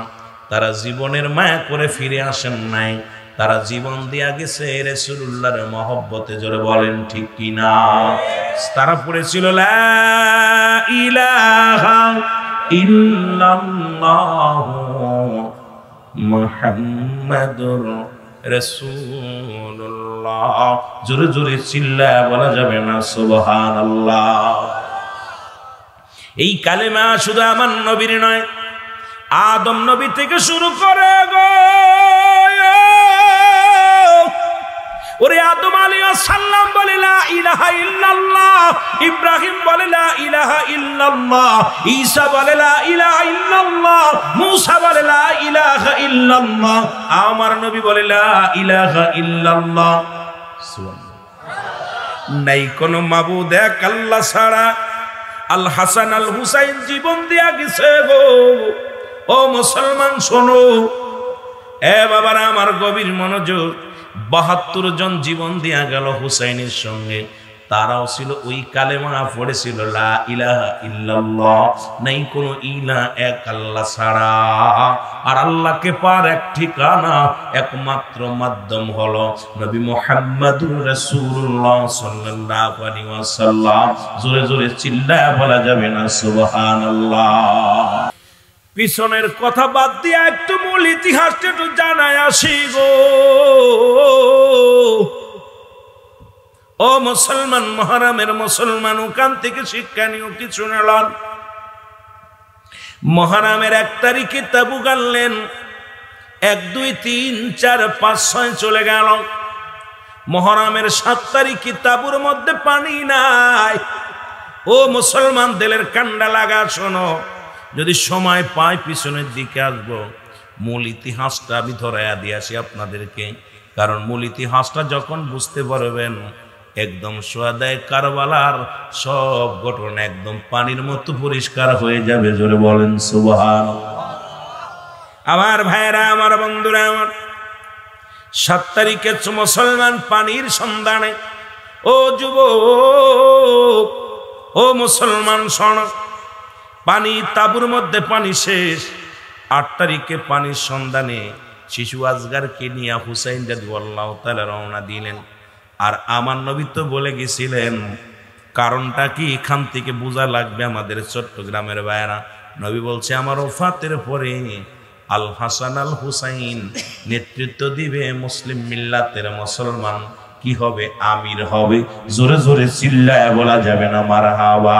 তারা জীবনের মায়া করে ফিরে আসেন নাই, তারা জীবন দিয়া গেছে রাসূলুল্লাহর মহব্বতে। জোরে বলেন ঠিক কিনা? তারা পড়েছিল লা ইলাহা ইল্লাল্লাহু মুহাম্মাদুর রাসূলুল্লাহ। জোরে জোরে চিল্লায়া বলা যাবে না সুবহানাল্লাহ। এই কালেমা শুধু আমার নবীর নয়, আদম নবী থেকে শুরু করে গো, ওরে আদম আলাইহিস সালাম বলে লা ইলাহা ইল্লাল্লাহ, ইব্রাহিম বলে লা ইলাহা ইল্লাল্লাহ, ঈসা বলে লা ইলাহা ইল্লাল্লাহ, মূসা বলে লা ইলাহা ইল্লাল্লাহ, আমার নবী বলে লা ইলাহা ইল্লাল্লাহ। নাই কোন মাবুদ এক আল্লাহ ছাড়া। আল হাসান আল হুসাইন জীবন দিয়া গেছে গো। ও মুসলমান শোনো, এ বাবারা আমার গভীর মনোযোগ। ৭২ জন জীবন দিয়া গেল হুসাইনের সঙ্গে। তারাও ছিল ওই কালেমা পড়েছিল লা ইলাহা ইল্লাল্লাহ, নাই কোনো ইলা এক আল্লাহ ছাড়া। আর আল্লাহকে পার এক ঠিকানা, একমাত্র মাধ্যম হলো নবী মুহাম্মদুর রাসূলুল্লাহ সাল্লাল্লাহু আলাইহি ওয়াসাল্লাম। জোরে জোরে চিল্লায়া বলা যাবে না সুবহানাল্লাহ। পিছনের কথা বাদ দিয়ে একটু মূল ইতিহাসটা একটু জানায় আসি গো। ও মুসলমান, মুহররমের মুসলমান, ওখান থেকে শিক্ষা নিও কিছু নিলেন। মুহররমের 1 তারিখে তাবুক আনলেন, 1, 2, 3, 4, 5, 6 চলে গেল। মুহররমের 7 তারিখে তাবুর মধ্যে পানি নাই। ও মুসলমান, দিলের কান্ডা লাগা শোনো, যদি সময় পাই পিছনের দিকে আসবো। মূল ইতিহাসটা আমি ধরাইয়া দিয়ে আসি আপনাদেরকে, কারণ মূল ইতিহাসটা যখন বুঝতে পারবেন একদম সোয়াদায়ে কারবালার সব ঘটনা একদম পানির মতো পরিষ্কার হয়ে যাবে। জোরে বলেন সুবহানাল্লাহ। আমার ভাইরা, আমার বন্ধুরা, আমার 7 তারিখে মুসলমান পানির সন্ধানে। ও যুবক, ও মুসলমান শোন, পানি তাবুর মধ্যে পানি শেষ। 8 তারিখে পানির সন্ধানে শিশু আজগারকে নিয়ে হুসাইন রাদিয়াল্লাহু তাআলা রওনা দিলেন। আর আমার নবী তো বলে গেছিলেন, কারণটা কি এখান থেকে বোঝা লাগবে আমাদের চট্টগ্রামের ভাইরা। নবী বলছে, আমার ওফাতের পরে আল হাসান আল হুসাইন নেতৃত্ব দিবে মুসলিম মিল্লাতের মুসলমান কি হবে? আমির হবে। জোরে জোরে চিল্লায়া বলা যাবে না মারহাবা।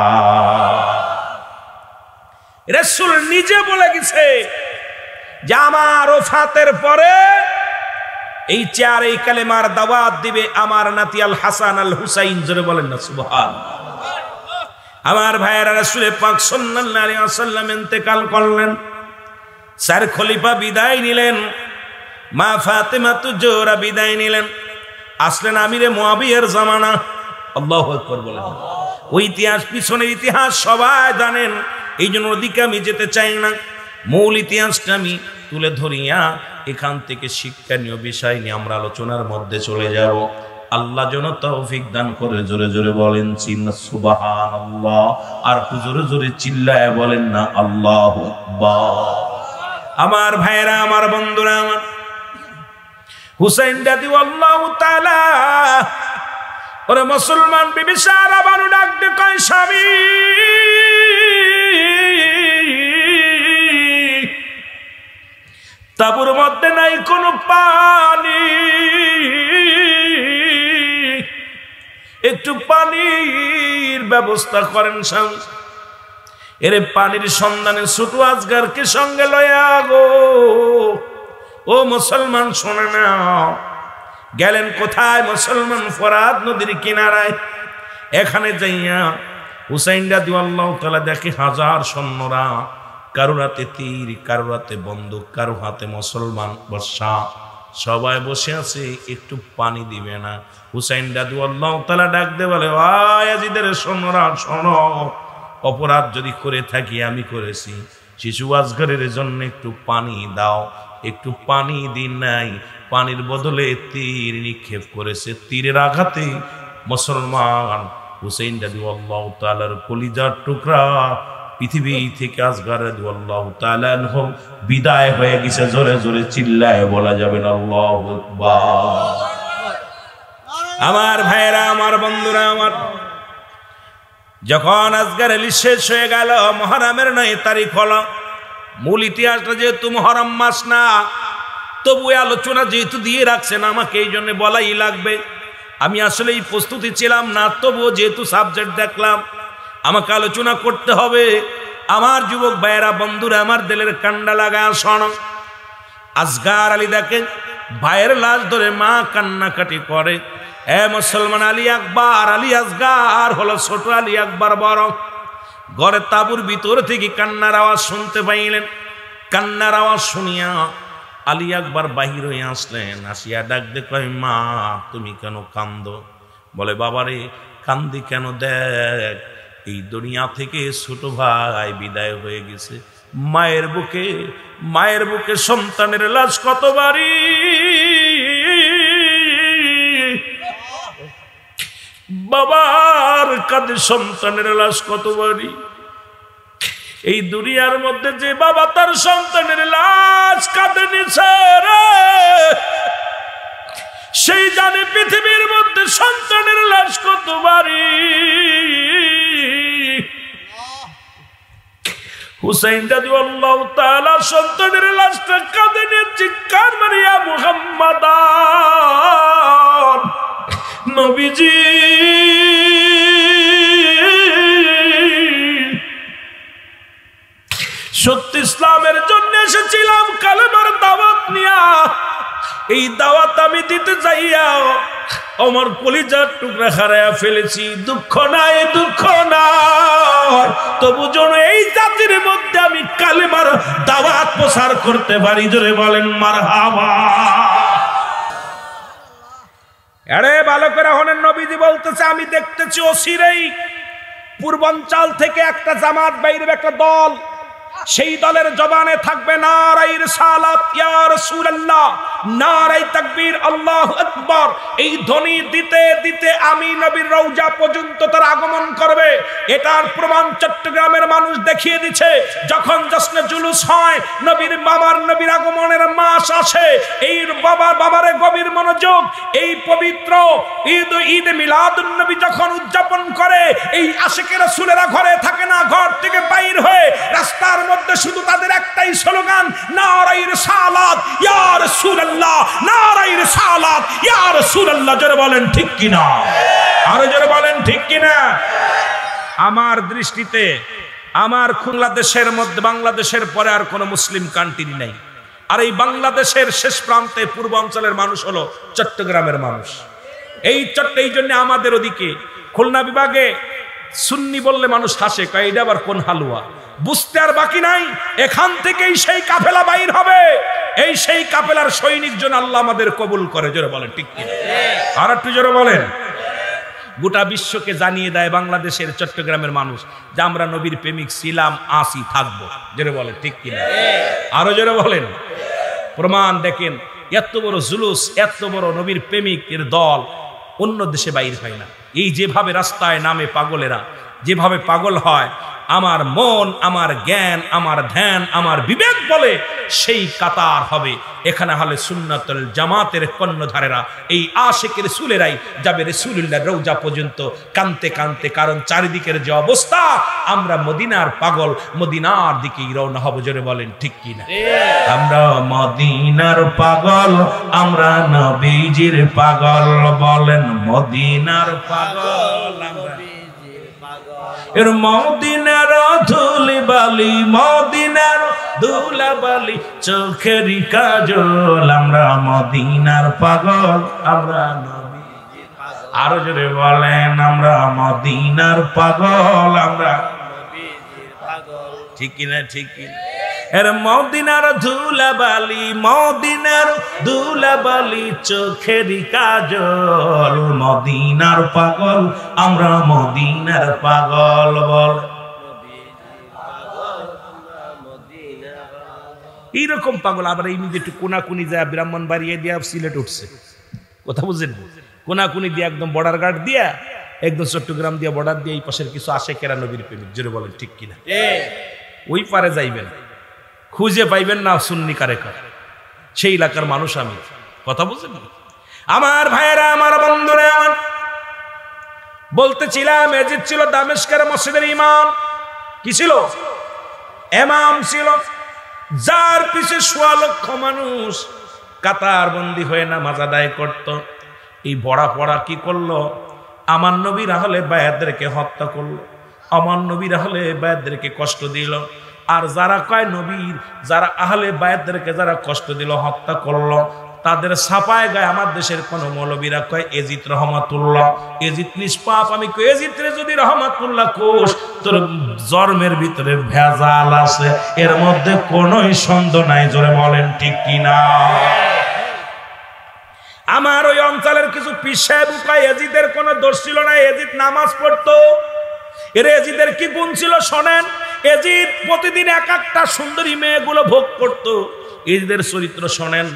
রাসূল নিজে বলে গেছে যে আমার ওফাতের পরে এই 4 এই কালেমার দাওয়াত দিবে আমার নাতি আল হাসান আল হুসাইন। জোরে বলেন না সুবহানাল্লাহ। আমার ভাইয়েরা, রাসূল পাক সাল্লাল্লাহু আলাইহি ওয়াসাল্লাম ইন্তেকাল করলেন। 4 খলিফা বিদায় নিলেন। মা ফাতেমা তো জোহরা বিদায় নিলেন। আসলেন আমিরে মুয়াবিয়ার জামানা। আল্লাহু আকবার বলেন। ওই ইতিহাস, পিছনের ইতিহাস সবাই জানেন, এই জন্য ওদিকে আমি যেতে চাই না। মূল ইতিহাসটা আমি তুলে ধরিয়া এখান থেকে শিক্ষণীয় বিষয় নিয়ে আমরা আলোচনার মধ্যে চলে যাব। আল্লাহ যেন তৌফিক দান করে। জোরে জোরে বলেন সুবহানাল্লাহ। আর জোরে জোরে চিল্লায় বলেন না আল্লাহু আকবার। আমার ভাইরা, আমার বন্ধুরা, আমার হুসাইন রাদিয়াল্লাহু তাআলা ওরে মুসলমান বিবি সারা বানু ডাকতে কয়, স্বামী তাবুর মধ্যে নাই কোনো পানি, একটু পানির ব্যবস্থা করেন স্বামী। এর পানির সন্ধানে ছোট আজগারকে সঙ্গে লয়া গো। ও মুসলমান শোনে না, গেলেন কোথায়? মুসলমান ফরাত নদীর কিনারায়। এখানে যাইয়া হুসাইন রাদিয়াল্লাহু তাআলা দেখে হাজার সৈন্যরা, কারো হাতে তীর, কারো হাতে বন্দুক, কারো হাতে মুসলমান বর্ষা, সবাই বসে আছে। একটু পানি দিবে না? হুসাইন রাদিয়াল্লাহু তাআলা ডাক দিয়ে বলে, ও ইয়াজিদের সৈন্যরা শোনো, অপরাধ যদি করে থাকি আমি করেছি, শিশু আজগরের জন্য একটু পানি দাও। একটু পানি দিন নাই, পানির বদলে তীর নিক্ষেপ করেছে। তীরের আঘাতে মুসলমান হুসাইন রাদিয়াল্লাহু তাআলার কলিজার টুকরা পৃথিবী থেকে আজগার রাদিয়াল্লাহু তাআলা আনহু বিদায় হয়ে গেছে। জোরে জোরে চিল্লায় বলা যাবে না আল্লাহু আকবার। আমার ভাইরা, আমার বন্ধুরা, আমার যখন আজগার আলী শেষ হয়ে গেল, মুহররমের 9 তারিখ হলো। মূল ইতিহাসটা যেহেতু মুহররম মাস না, তবু আলোচনা যেহেতু দিয়ে রাখছেন আমাকে, এই জন্য বলাই লাগবে। আমি আসলে এই প্রস্তুতি ছিলাম না, তবুও যেহেতু সাবজেক্ট দেখলাম আমাকে আলোচনা করতে হবে। আমার যুবক ভাইয়েরা, বন্ধুরা, আমার দিলের কান্ডা লাগা শোনো। আজগার আলী দেখেন ভাইয়ের লাশ ধরে মা কান্নাকাটি করে। এ মুসলমান, আলী আকবর আলী আসগার হলো ছোট, আলী আকবর বড়। ঘরে তাঁবুর ভিতর থেকে কান্নার আওয়াজ শুনতে পাইলেন। কান্নার আওয়াজ শুনিয়া আলী আকবর বাহির হয়ে আসলেন। আসিয়া ডাক দে কয়, মা তুমি কেন কান্দো? বলে, বাবারে কান্দি কেন? দেখ এই দুনিয়া থেকে ছোট ভাই বিদায় হয়ে গেছে। মায়ের বুকে সন্তানের লাশ কতবারই, বাবার কাঁধে সন্তানের লাশ কতবারই। এই দুনিয়ার মধ্যে যে বাবা তার সন্তানের লাশ কাঁধে নিছে রে, সেই জানে পৃথিবীর মধ্যে সন্তানের লাশ কতবারই। হুসাইন রাদিয়াল্লাহু তাআলা সন্তানের লাশটা কাঁধে নিয়ে চিৎকার মারিয়া, মুহাম্মদ নবীজি সত্য ইসলামের জন্য এসেছিলাম কালেমার দাওয়াত নিয়া। এই দাওয়াত আমি দিতে যাইয়া আমার কলিজার টুকরা হারায়া ফেলেছি। দুঃখ নাই, দুঃখ নাই, তবু যেন এই জাতির মধ্যে আমি কালেমার দাওয়াত প্রচার করতে পারি। জোরে বলেন মারহাবা। আরে ভালো করে হলেন, নবীজি বলতেছে, আমি দেখতেছি অচিরেই পূর্বাঞ্চল থেকে একটা জামাত বাইরে একটা দল, সেই দলের জবানে থাকবে নারায়ে রিসালাত ইয়া রাসূলুল্লাহ, নারায়ে তাকবীর আল্লাহু আকবার। এই ধ্বনি দিতে দিতে আমি নবীর রওজা পর্যন্ত তার আগমন করবে। এটার প্রমাণ চট্টগ্রামের মানুষ দেখিয়ে দিচ্ছে। যখন জশ্নে জুলুস হয়, নবীর আগমনের মাস আসে, এই বাবারে গভীর মনোযোগ। এই পবিত্র ঈদ মিলাদুন নবী যখন উদযাপন করে, এই আশিকে রাসূলেরা ঘরে থাকে না, ঘর থেকে বাইর হয়ে রাস্তার মধ্যে শুধু তাদের একটাই স্লোগান, নারায়ে রিসালাত ইয়া রাসূলুল্লাহ, নারায়ে রিসালাত ইয়া রাসূলুল্লাহ। জোরে বলেন ঠিক কিনা? আরো জোরে বলেন ঠিক কিনা? আমার দৃষ্টিতে আমার বাংলাদেশের মধ্যে, বাংলাদেশের পরে আর কোনো মুসলিম কান্ট্রি নাই। আর এই বাংলাদেশের শেষ প্রান্তে পূর্বাঞ্চলের মানুষ হলো চট্টগ্রামের মানুষ। এই জন্য আমাদের ওদিকে খুলনা বিভাগে সুন্নি বললে মানুষ হাসে, কয় এটা আবার কোন হালুয়া। বুঝতে আর বাকি নাই, এখান থেকেই সেই কাফেলা বাইর হবে। এই সেই কাফেলার সৈনিক জন আল্লাহ আমাদের কবুল করে। জোরে বলেন ঠিক কিনা? আর একটু জোরে বলেন। গোটা বিশ্বকে জানিয়ে দেয় বাংলাদেশের চট্টগ্রামের মানুষ যে আমরা নবীর প্রেমিক ছিলাম, আসি, থাকবো। জোরে বলেন ঠিক কিনা? আরো জোরে বলেন। প্রমাণ দেখেন, এত বড় জুলুস, এত বড় নবীর প্রেমিকের দল অন্য দেশে বাইর হয় না। এই যেভাবে রাস্তায় নামে পাগলেরা, যেভাবে পাগল হয়, আমার মন, আমার জ্ঞান, আমার ধ্যান, আমার বিবেক বলে সেই কাতার হবে। এখানে হলে সুন্নাতুল জামাতের কর্ণধারেরা, এই আশিক রাসূলেরাই যাবে রাসূলুল্লাহর রওজা পর্যন্ত কানতে কানতে। কারণ চারিদিকের যে অবস্থা, আমরা মদিনার পাগল, মদিনার দিকেই রওনা হব। জোরে বলেন ঠিক কিনা? আমরা মদিনার পাগল, আমরা নবীজির পাগল। বলেন মদিনার পাগল, আমরা এর মদিনার ধুলি বালি, মদিনার ধুলাবালি, চোখের কাজল। আমরা মদিনার পাগল, আমরা নবীজির পাগল। আরো জোরে বলেন, আমরা মদিনার পাগল, আমরা নবীজির পাগল। ঠিক কিনা? ঠিক কিনা? এর মদিনার ধুলাবালি, মদিনার ধুলাবালি, চোখের কাজল। মদিনার পাগল, আমরা মদিনার পাগল। বল এইরকম পাগল। আবার এই নিজে একটু কোনাকুনি যায়, ব্রাহ্মণবাড়িয়া দিয়া সিলেট উঠছে, কথা বুঝেন? কোনাকুনি দিয়ে একদম বর্ডার গার্ড দিয়া, একদম চট্টগ্রাম দিয়া বর্ডার দিয়ে এই পাশের কিছু আশিকেরা নবীর প্রেমিক। জোরে বলেন ঠিক কিনা? ওই পারে যাইবেন, খুঁজে পাইবেন না সুন্নি কারে কার, সেই এলাকার মানুষ আমি। কথা বুঝেন? আমার ভাইয়েরা, আমার বন্ধুরা, আমার বলতেছিলাম, এজিদ ছিল দামেস্কের মসজিদের ইমাম। কি ছিল? ইমাম ছিল, যার পিছে ১৬ লক্ষ মানুষ কাতার বন্দী হয়ে নামাজ আদায় করত। এই বড়া পড়া কি করলো? আমার নবীর আহলে বায়াতদেরকে হত্যা করলো, আমার নবীর আহলে বায়াতদেরকে কষ্ট দিল। আর যারা কয় নবীর, যারা আহলে বায়াতদেরকে যারা কষ্ট দিল, হত্যা করলো, তাদের ছাপায় গায়ে আমার দেশের কোন মৌলবীরা কয় এজিদ রহমাতুল্লাহ, এজিদ নিষ্পাপ। আমি কই এজিদ রে যদি রহমাতুল্লাহ কোষ, তোর জন্মের ভিতরে ভেজাল আছে, এর মধ্যে কোনোই সন্দেহ নাই। জোরে বলেন ঠিক কিনা? আমার ওই অঞ্চলের কিছু পীর সাহেব কয় এজিদের কোনো দোষ ছিল না, এজিদ নামাজ পড়তো। এর এজিদের কি গুণ ছিল শোনেন। এজিদ প্রতিদিন এক একটা সুন্দরী মেয়েগুলো ভোগ করতো। এজিদের চরিত্র শোনেন।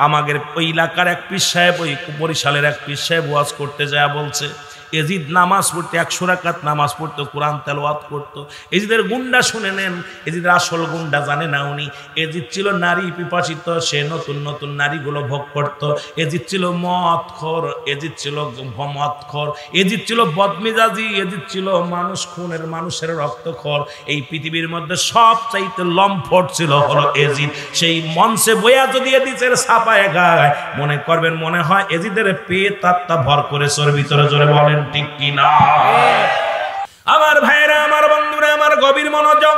আমাদের ওই এলাকার এক পীর সাহেব, ওই বরিশালের এক পীর সাহেব ওয়াজ করতে যায় বলছে এজিদ নামাজ পড়তে 100 রাকাত নামাজ পড়তো, কোরআন তেলাওয়াত করতো। এজিদের গুন্ডা শুনে নেন, এজিদের আসল গুন্ডা জানে না উনি। এজিদ ছিল নারী পিপাসিত, সে নতুন নতুন নারীগুলো ভোগ করত। এজিদ ছিল মদখোর, এজিদ ছিল মদখোর, এজিদ ছিল বদমেজাজি, এজিদ ছিল মানুষ খুনের, মানুষের রক্তখোর। এই পৃথিবীর মধ্যে সবচাইতে লম্পট ছিল হলো এজিদ। সেই মঞ্চে বইয়া যদি এজিদের ছাপায় গায়, মনে করবেন মনে হয় এজিদের পেট তাত্তা ভর করে চোর ভিতরে। জোরে বলেন ঠিক কিনা? আমার ভাইরা, আমার বন্ধুরা, আমার গভীর মনোযোগ,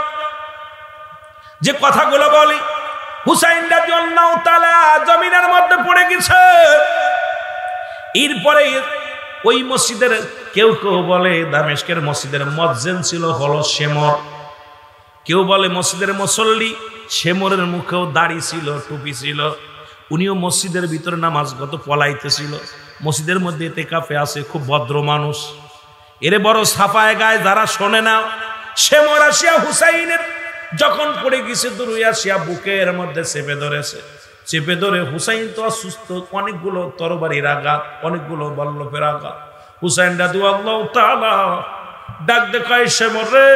যে কথাগুলো বলি, হুসাইন রাদিয়াল্লাহু তাআলা জমিনের মধ্যে পড়ে গেছে। এরপরে ওই মসজিদের কেউ কেউ বলে দামেস্কের মসজিদের মুয়াজ্জিন ছিল হলো শেমর, কেউ বলে মসজিদের মুসল্লি। শেমরের মুখেও দাড়ি ছিল, টুপি ছিল। উনিও মসজিদের ভিতরে নামাজগত পলাইতেছিল। মসজিদের মধ্যে ইতিকাফে আছে, খুব ভদ্র মানুষ। এরে বড় ছাপায় গায়ে যারা শোনে না। শেমর আসিয়া হুসাইনের যখন পড়ে গেছে, দূরে আসিয়া বুকের মধ্যে চেপে ধরেছে। চেপে ধরে হুসাইন তো অসুস্থ, অনেকগুলো তরবারির আঘাত, অনেকগুলো বল্লভের আঘাত। হুসাইন রাদিয়াল্লাহু তাআলা ডাক দেখায় শেমর রে,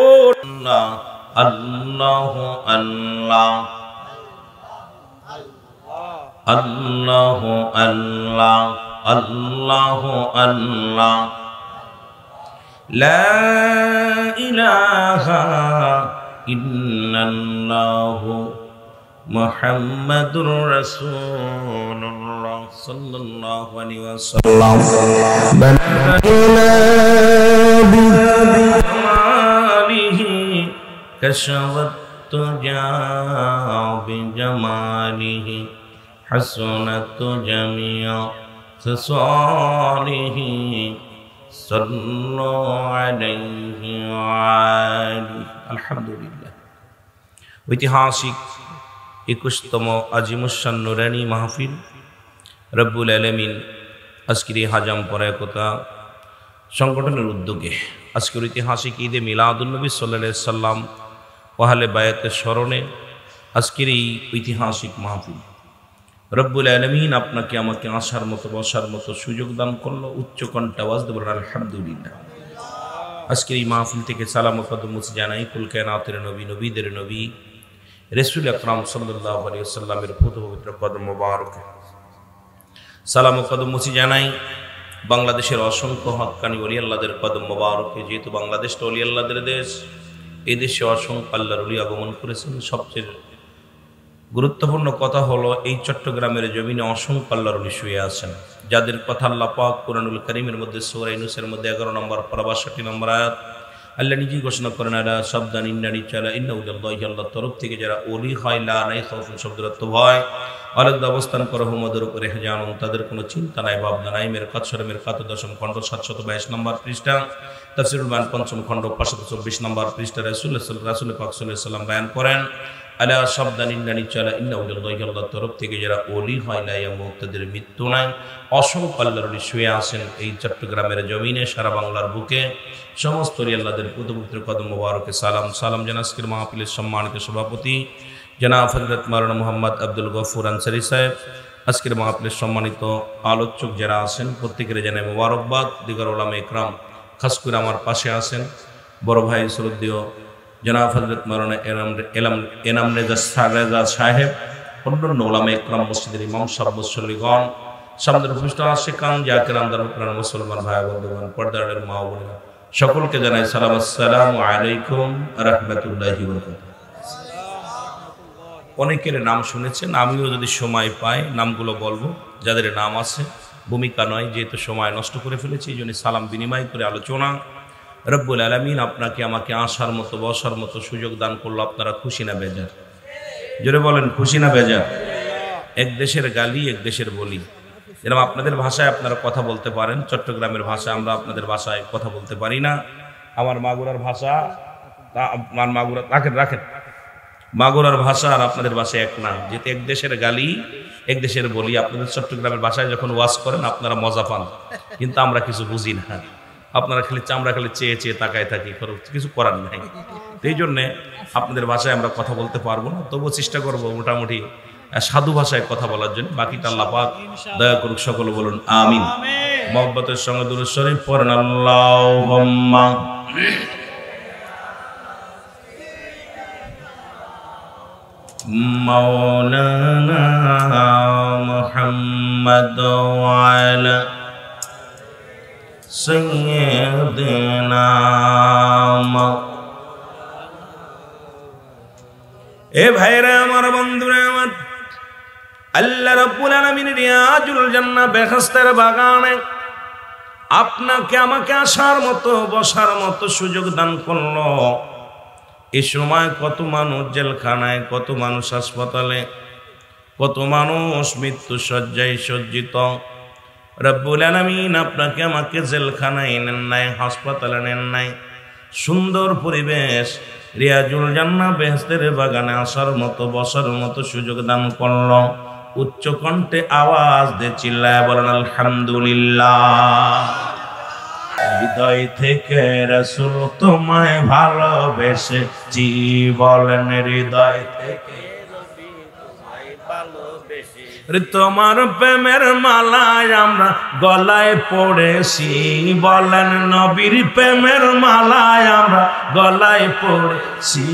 ও আল্লাহ আল্লাহু আল্লাহ আল্লাহু আল্লাহ আল্লাহু আল্লাহ লা ইলাহা ইল্লাল্লাহু মুহাম্মাদুর রাসূলুল্লাহ সাল্লাল্লাহু আলাইহি ওয়াসাল্লাম বিজামালিহি কাশাওয়াত তুজা বিজামালিহি حسنت جميع خصاله صلوا عليه وآله আলহামদুলিল্লাহ। ঐতিহাসিক 21তম আজিমুশান নুরানি মাহফিল রব্বুল আলামিন আজকের এই হাজাম পরায়কতা সংগঠনের উদ্যোগে আজকের ঐতিহাসিক ঈদে মিলাদুন্নবী সাল্লাল্লাহু আলাইহি সাল্লাম ওয়াহলে বায়াতের স্মরণে আজকের এই ঐতিহাসিক মাহফিল রব্বুল আলামিন আপনাকে আমাকে আসার মতো বসার মতো সুযোগ দান করলো। উচ্চ কণ্ঠে আওয়াজ দেব আলহামদুলিল্লাহ। আজকের এই মাহফিল থেকে সালাম ও কদম মুছে জানাই কুল কায়নাতের নবী, নবীদের নবী রাসূল আকরাম সাল্লাল্লাহু আলাইহি ওয়াসাল্লামের পবিত্র কদম মোবারক। সালাম ও কদম মুছে জানাই বাংলাদেশের অসংখ্য হক্কানি ওলি আল্লাহদের কদম মোবারকে। যেহেতু বাংলাদেশটা ওলি আল্লাহদের দেশ, এই দেশে অসংখ্য আল্লাহর ওলি আগমন করেছেন। সবচেয়ে গুরুত্বপূর্ণ কথা হলো এই চট্টগ্রামের জমিনে অসংখ্য আল্লাহর ওলি শুয়ে আছেন, যাদের কথা আল্লাহ পাক কুরআনুল কারীমের মধ্যে সূরা ইউনূসের মধ্যে 11 নম্বর পারা 62 নম্বর আয়াত আল্লাহ নিজেই ঘোষণা করেন, আলা সাবধান ইন্নানি চালা ইন্নাহু লিল্লাহি, আল্লাহর তরফ থেকে যারা ওলি হয়, লা নাই খাউফুন শব্দের অর্থ ভয়, আলাদা অবস্থান করো হুমদের উপরে হেজানুন, তাদের কোনো চিন্তা নাই ভাবনা নাই। মেরকাত সূরা মেরকাত 10ম খণ্ড 722 নম্বর পৃষ্ঠা, তাফসীরুল বায়ান 5ম খণ্ড 524 নম্বর পৃষ্ঠা রাসূল পাক সাল্লাল্লাহু আলাইহি ওয়াসাল্লাম বয়ান করেন, আলা সাবধান ইন্নানি চালা ইন্নাহু লিল্লাহি, আল্লাহর তরফ থেকে যারা ওলি হয়, লা ইয়ামুত, তাদের মৃত্যু নাই। অসংখ্য আল্লাহর ওলি শুয়ে আছেন এই চট্টগ্রামের জমিনে, সারা বাংলার বুকে। সমস্ত ওলি আল্লাহদের পবিত্র কদম মোবারকে সালাম। সালাম জানাই আজকের মাহফিলের সম্মানিত সভাপতি জনাব হযরত মাওলানা মুহাম্মদ আব্দুল গফুর আনসারী সাহেব। আজকের মাহফিলের সম্মানিত আলোচক যারা আছেন প্রত্যেকের জানাই মোবারকবাদ। দিগর উলামা ইকরাম, খাস করে আমার পাশে আছেন বড় ভাই শ্রদ্ধেয় জনাব হযরত মাওলানা এনাম রেজা সাহেব, অন্যান্য উলামা ইকরাম, মসজিদের ইমাম সাহেব, মুসল্লিগণ, সামনের উপস্থিত আশিকান জাকিরান, দারুল মুসলমান ভাই বন্ধুগণ, পর্দার মা ও বোনেরা, সকলকে জানাই সালাম। আসসালামু আলাইকুম ওয়া রাহমাতুল্লাহি ওয়া বারাকাতুহু। অনেকের নাম শুনেছেন, আমিও যদি সময় পাই নামগুলো বলবো, যাদের নাম আছে, ভূমিকা নয়, যেহেতু সময় নষ্ট করে ফেলেছি, এই জন্য সালাম বিনিময় করে আলোচনা। রব্বুল আলামিন আপনাকে আমাকে আসার মতো বসার মতো সুযোগ দান করলো। আপনারা খুশি না বেজার? জোরে বলেন, খুশি না বেজার? এক দেশের গালি এক দেশের বলি। এরকম আপনাদের ভাষায় আপনারা কথা বলতে পারেন, চট্টগ্রামের ভাষা, আমরা আপনাদের ভাষায় কথা বলতে পারি না। আমার মাগুরার ভাষা, আমার মাগুরা রাখেন মাগুরার ভাষা আর আপনাদের ভাষা এক না, যেহেতু এক দেশের গালি এক দেশের বলি। আপনাদের চট্টগ্রামের ভাষায় যখন ওয়াজ করেন আপনারা মজা পান, কিন্তু আমরা কিছু বুঝি না। আপনারা আমরা খালি চেয়ে চেয়ে তাকায় থাকি, কিছু করার নাই। এই জন্যে আপনাদের ভাষায় আমরা কথা বলতে পারবো না, তবুও চেষ্টা করবো মোটামুটি সাধু ভাষায় কথা বলার জন্য। বাকিটা আল্লাহ পাক দয়া করুক, সকলে বলুন আমিন। মহব্বতের সঙ্গে দুরূদ শরীফ পড়েন আল্লাহুম্মা মাওলানা মুহাম্মদ ওয়া আলা সাইয়্যিদিনা। এ ভাইরা আমার, বন্ধুরা আমার, আল্লাহ রাব্বুল আলামিন রিয়াজুল জান্নাহ বেহেশতের বাগানে আপনাকে আমাকে আসার মতো বসার মতো সুযোগ দান করলো। এই সময় কত মানুষ জেলখানায়, কত মানুষ হাসপাতালে, কত মানুষ মৃত্যু শয্যায় সজ্জিত। রব্বুল আলামিন আপনাকে আমাকে জেলখানায় নেন নাই, হাসপাতালে নেন নাই, সুন্দর পরিবেশ রিয়াজুল জান্নাহ বেহেশতের বাগানে আসার মতো বসার মতো সুযোগ দান করল। উচ্চ কণ্ঠে আওয়াজ দিয়ে চিল্লায় বলেন আলহামদুলিল্লাহ। হৃদয় থেকে রাসূল তোমায় ভালোবেসেছি, বলেন হৃদয় থেকে তোমার প্রেমের মালায় আমরা গলায় পড়েছি, বলেন নবীর প্রেমের মালায় আমরা গলায় পড়েছি।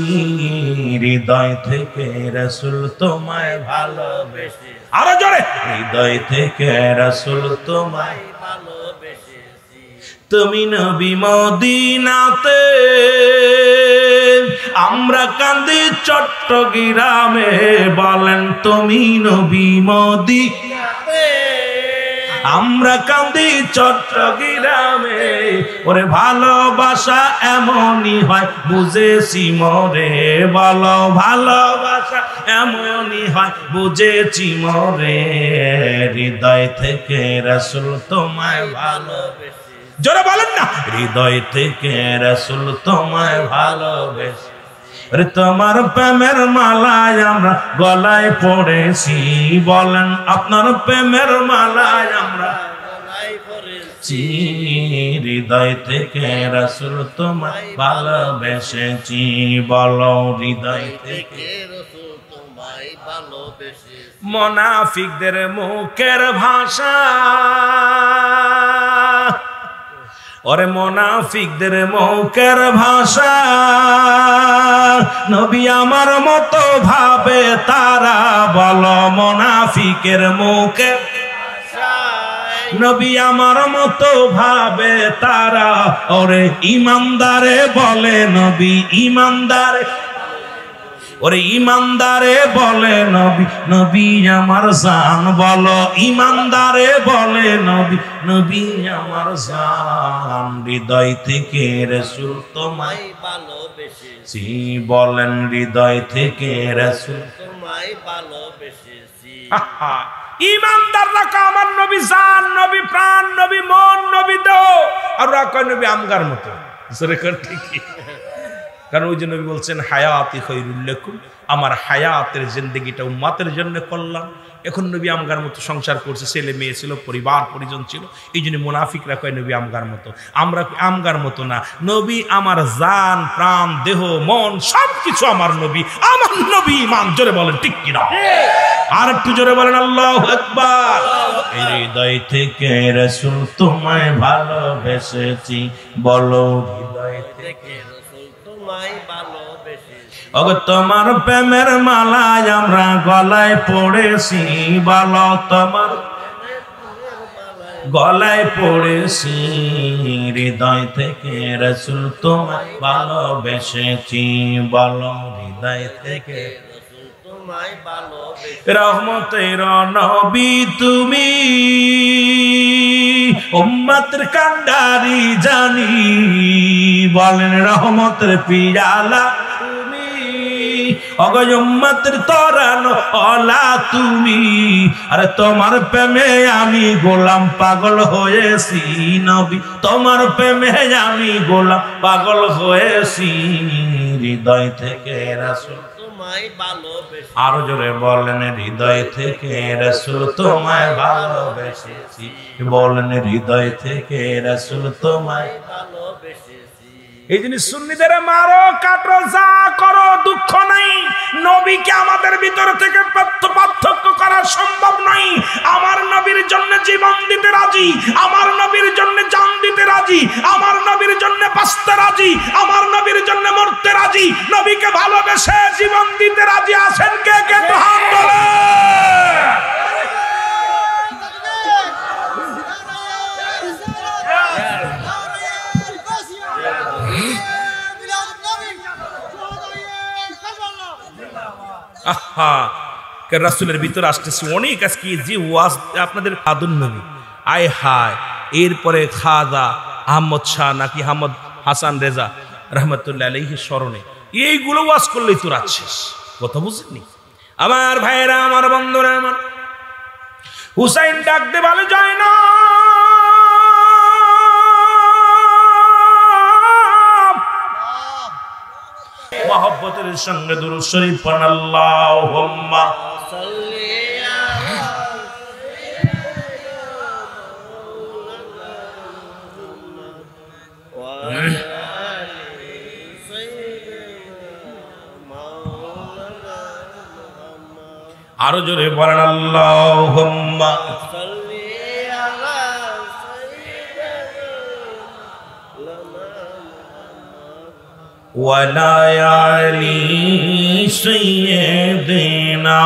হৃদয় থেকে রাসূল তোমায় ভালোবেসেছি, আরো জোরে, হৃদয় থেকে রাসূল তোমায় ভালোবেসেছি। তুমি নবী মদিনাতে, আমরা কান্দি চট্টগ্রামে, বলেন তুমি নবী মদিনাতে, আমরা কান্দি চট্টগ্রামে। ওরে ভালোবাসা এমনই হয় বুঝেছি মরে, বলো ভালোবাসা এমনই হয় বুঝেছি মরে। হৃদয় থেকে রাসূল তোমায় ভালোবেসে, জোরে বলেন না, হৃদয় থেকে রাসূল তোমায় ভালোবেসে। তোমার প্রেমের মালায় আমরা গলায় পড়েছি, বলেন আপনার প্রেমের মালায় আমরা গলায় পড়েছি। হৃদয় থেকে রাসূল তোমায় ভালোবেসেছি, বলো হৃদয় থেকে রাসূল তোমায় ভালোবেসেছি। মুনাফিকদের মুখের ভাষা, ওরে মুনাফিকদের মুখের ভাষা, নবী আমার মতো ভাবে তারা, বলো মুনাফিকের মুখের ভাষা, নবী আমার মতো ভাবে তারা। ওরে ইমানদারে বলে নবী ইমানদারে, ওরে ইমানদারে বলে নবী নবী আমার জান, বলো ইমানদারে বলে নবী নবী আমার জান। হৃদয় থেকে রাসূল তোমায় ভালোবেসেছি, বলেন হৃদয় থেকে রাসূল তোমায় ভালোবেসেছি। ইমানদাররা আমার নবী জান, নবী প্রাণ, নবী মন, নবী দেহ, আর কয় নবী আমগার মতো। ঠিকই, কারণ ওই যে নবী বলছেন হায়াতি খায়রুল লাকুম, আমার হায়াতের জিন্দেগিটা উম্মতের জন্য করলাম। এখন নবী আমগার মতো সংসার করছে, ছেলে মেয়ে ছিল, পরিবার পরিজন ছিল, এই জন্য মুনাফিকরা কয় নবী আমগার মতো। আমরা আমগার মতো না, নবী আমার জান প্রাণ দেহ মন সবকিছু আমার নবী, আমার নবী ইমান। জোরে বলেন ঠিক কিনা, আর একটু জোরে বলেন আল্লাহু আকবার। হৃদয় থেকে রাসূল তোমায় ভালোবেসেছি, বলো হৃদয় থেকে ওগো তোমার প্রেমের মালায় আমরা গলায় পড়েছি, বলো তোমার গলায় পড়েছি। হৃদয় থেকে রাসূল তোমায় ভালোবেসেছি, বলো হৃদয় থেকে রাসূল তোমায় ভালোবেসেছি। রহমতের নবী তুমি, উম্মতের কান্ডারি জানি, বলেন রহমতের পিয়ালা তুমি, ওগো উম্মতের তরানো ওলা তুমি, আরে তোমার প্রেমে আমি গোলাম পাগল হয়েছি নবী, তোমার প্রেমে আমি গোলাম পাগল হয়েছি, হৃদয় থেকে রাসূল তোমায় ভালোবেসেছি। আরো জোরে বলেন, হৃদয় থেকে রাসূল তোমায় ভালোবেসেছি, বলেন হৃদয় থেকে রাসূল তোমায় ভালোবেসেছি। এই জিনিস সুন্নিদের মারো কাটো যা করো দুঃখ নাই, নবীকে আমাদের ভিতর থেকে পার্থক্য করা সম্ভব নয়। আমার নবীর জন্য জীবন দিতে রাজি, আমার নবীর জন্য জান দিতে রাজি, আমার নবীর জন্য বাঁচতে রাজি, আমার নবীর জন্য মরতে রাজি, নবীকে ভালোবেসে জীবন দিতে রাজি আছেন কে কে? তো হাত তোলেন। আহা, রাসূলের ভিতরে আসতেছি অনেক আজকে যে ওয়াজ আপনাদের আদুন নবী আয় হায়, এরপরে খাজা আহমদ শাহ নাকি আহমদ হাসান রেজা রহমতুল্লাহ আলাইহির স্মরণে এইগুলো ওয়াজ করলেই তো রাত শেষ। কথা বুঝেননি আমার ভাইয়েরা, আমার বন্ধুরা, আমার হুসাইন ডাকতে ভালো যায় না, মহব্বতের সঙ্গে দুরূদ শরীফ পড়েন, আল্লাহুম্মা সাল্লি আলা ওয়া আলি সাইয়্যিদিনা মাওলানা মুহাম্মদ। আরো জোরে বলেন, আল্লাহুম্মা সাল্লি আলা ওয়ালা আলি সাইয়্যিদিনা।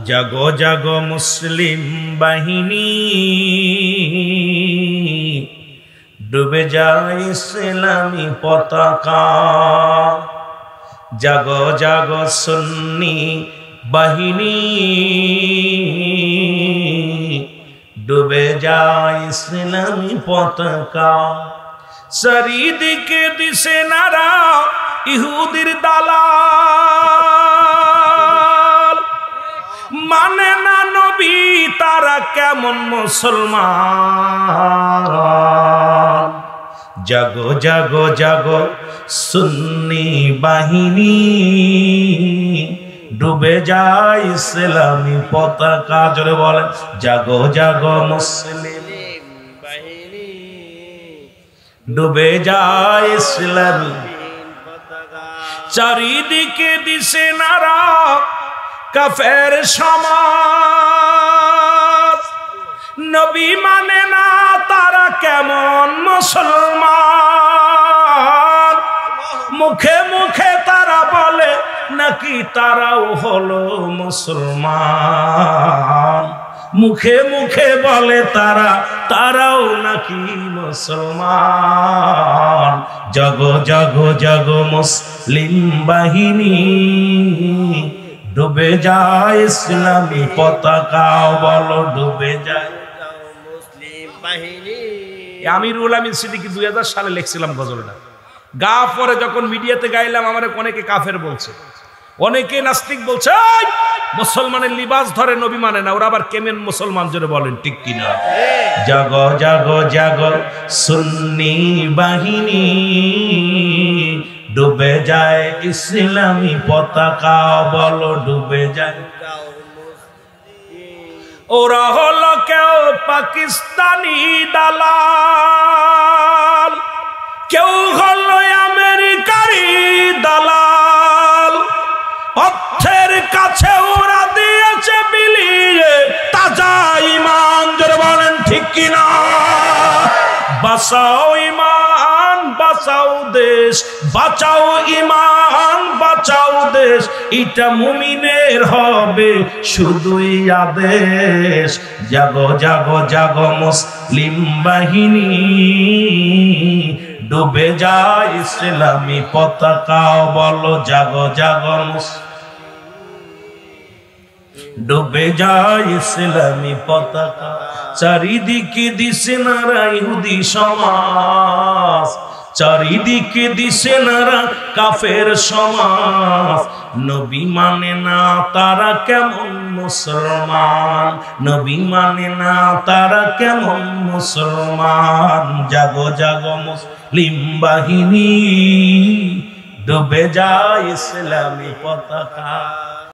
জাগো জাগো মুসলিম বাহিনী, ডুবে যায় ইসলামী পতাকা, জাগো জাগো সুন্নি বাহিনী, ডুবে যায় ইসলামী পতাকা, চারিদিকে দিশে নারা ইহুদির দালাল, মানে না নবী তারা কেমন মুসলমান, জাগো জাগো জাগো সুন্নি বাহিনী, ডুবে যায় ইসলামী পতাকা। জোরে বলেন, জাগো জাগো মুসলিম বাহিনী, ডুবে যায় ইসলামী পতাকা, চারিদিকে দিশে নারা কাফের সমাজ, নবী মানে না তারা কেমন মুসলমান, মুখে মুখে তারা বলে নাকি তারাও হলো মুসলমান, মুখে মুখে বলে তারাও নাকি মুসলমান, জাগো জাগো জাগো মুসলিম বাহিনী, ডুবে যায় ইসলামী পতাকা, বলো ডুবে যায় মুসলিম বাহিনী। আমিরুল আমিন সিদ্দিকী 2000 সালে লিখছিলাম গজলটা, গা পরে যখন মিডিয়াতে গাইলাম আমার অনেকে কাফের বলছে, অনেকে নাস্তিক বলছে মুসলমানের লিবাস ধরে নবী মানে না, ওরা আবার কেমন মুসলমান জোরে বলেন ঠিক কিনা? জাগো জাগো জাগো সুন্নি বাহিনী, ডুবে যায় ইসলামী পতাকা, বলো ডুবে যায়। ওরা হলো কেউ পাকিস্তানি দালাল, কেউ হলো আমেরিকারি দালাল, অর্থের কাছে ওরা দিয়েছে বিলিয়ে তাজা ঈমান, জোরে বলেন ঠিক কিনা? বাঁচাও ঈমান বাঁচাও দেশ, বাঁচাও ঈমান বাঁচাও দেশ, এটা মুমিনের হবে শুধুই আদেশ, জাগো জাগো জাগো মুসলিম বাহিনী, ডুবে যায় ইসলামী পতাকা, বলো জাগো জাগো ডুবে যায় ইসলামী পতাকা, চারিদিকে দিশে নারা ইহুদি সমাজ, চারিদিকে দিশেনারা কাফের সমাজ, নবী মানে না তারা কেমন মুসলমান, নবী মানে না তারা কেমন মুসলমান। জাগো জাগো মুসলিম বাহিনী, ডুবে যায় ইসলামী পতাকা।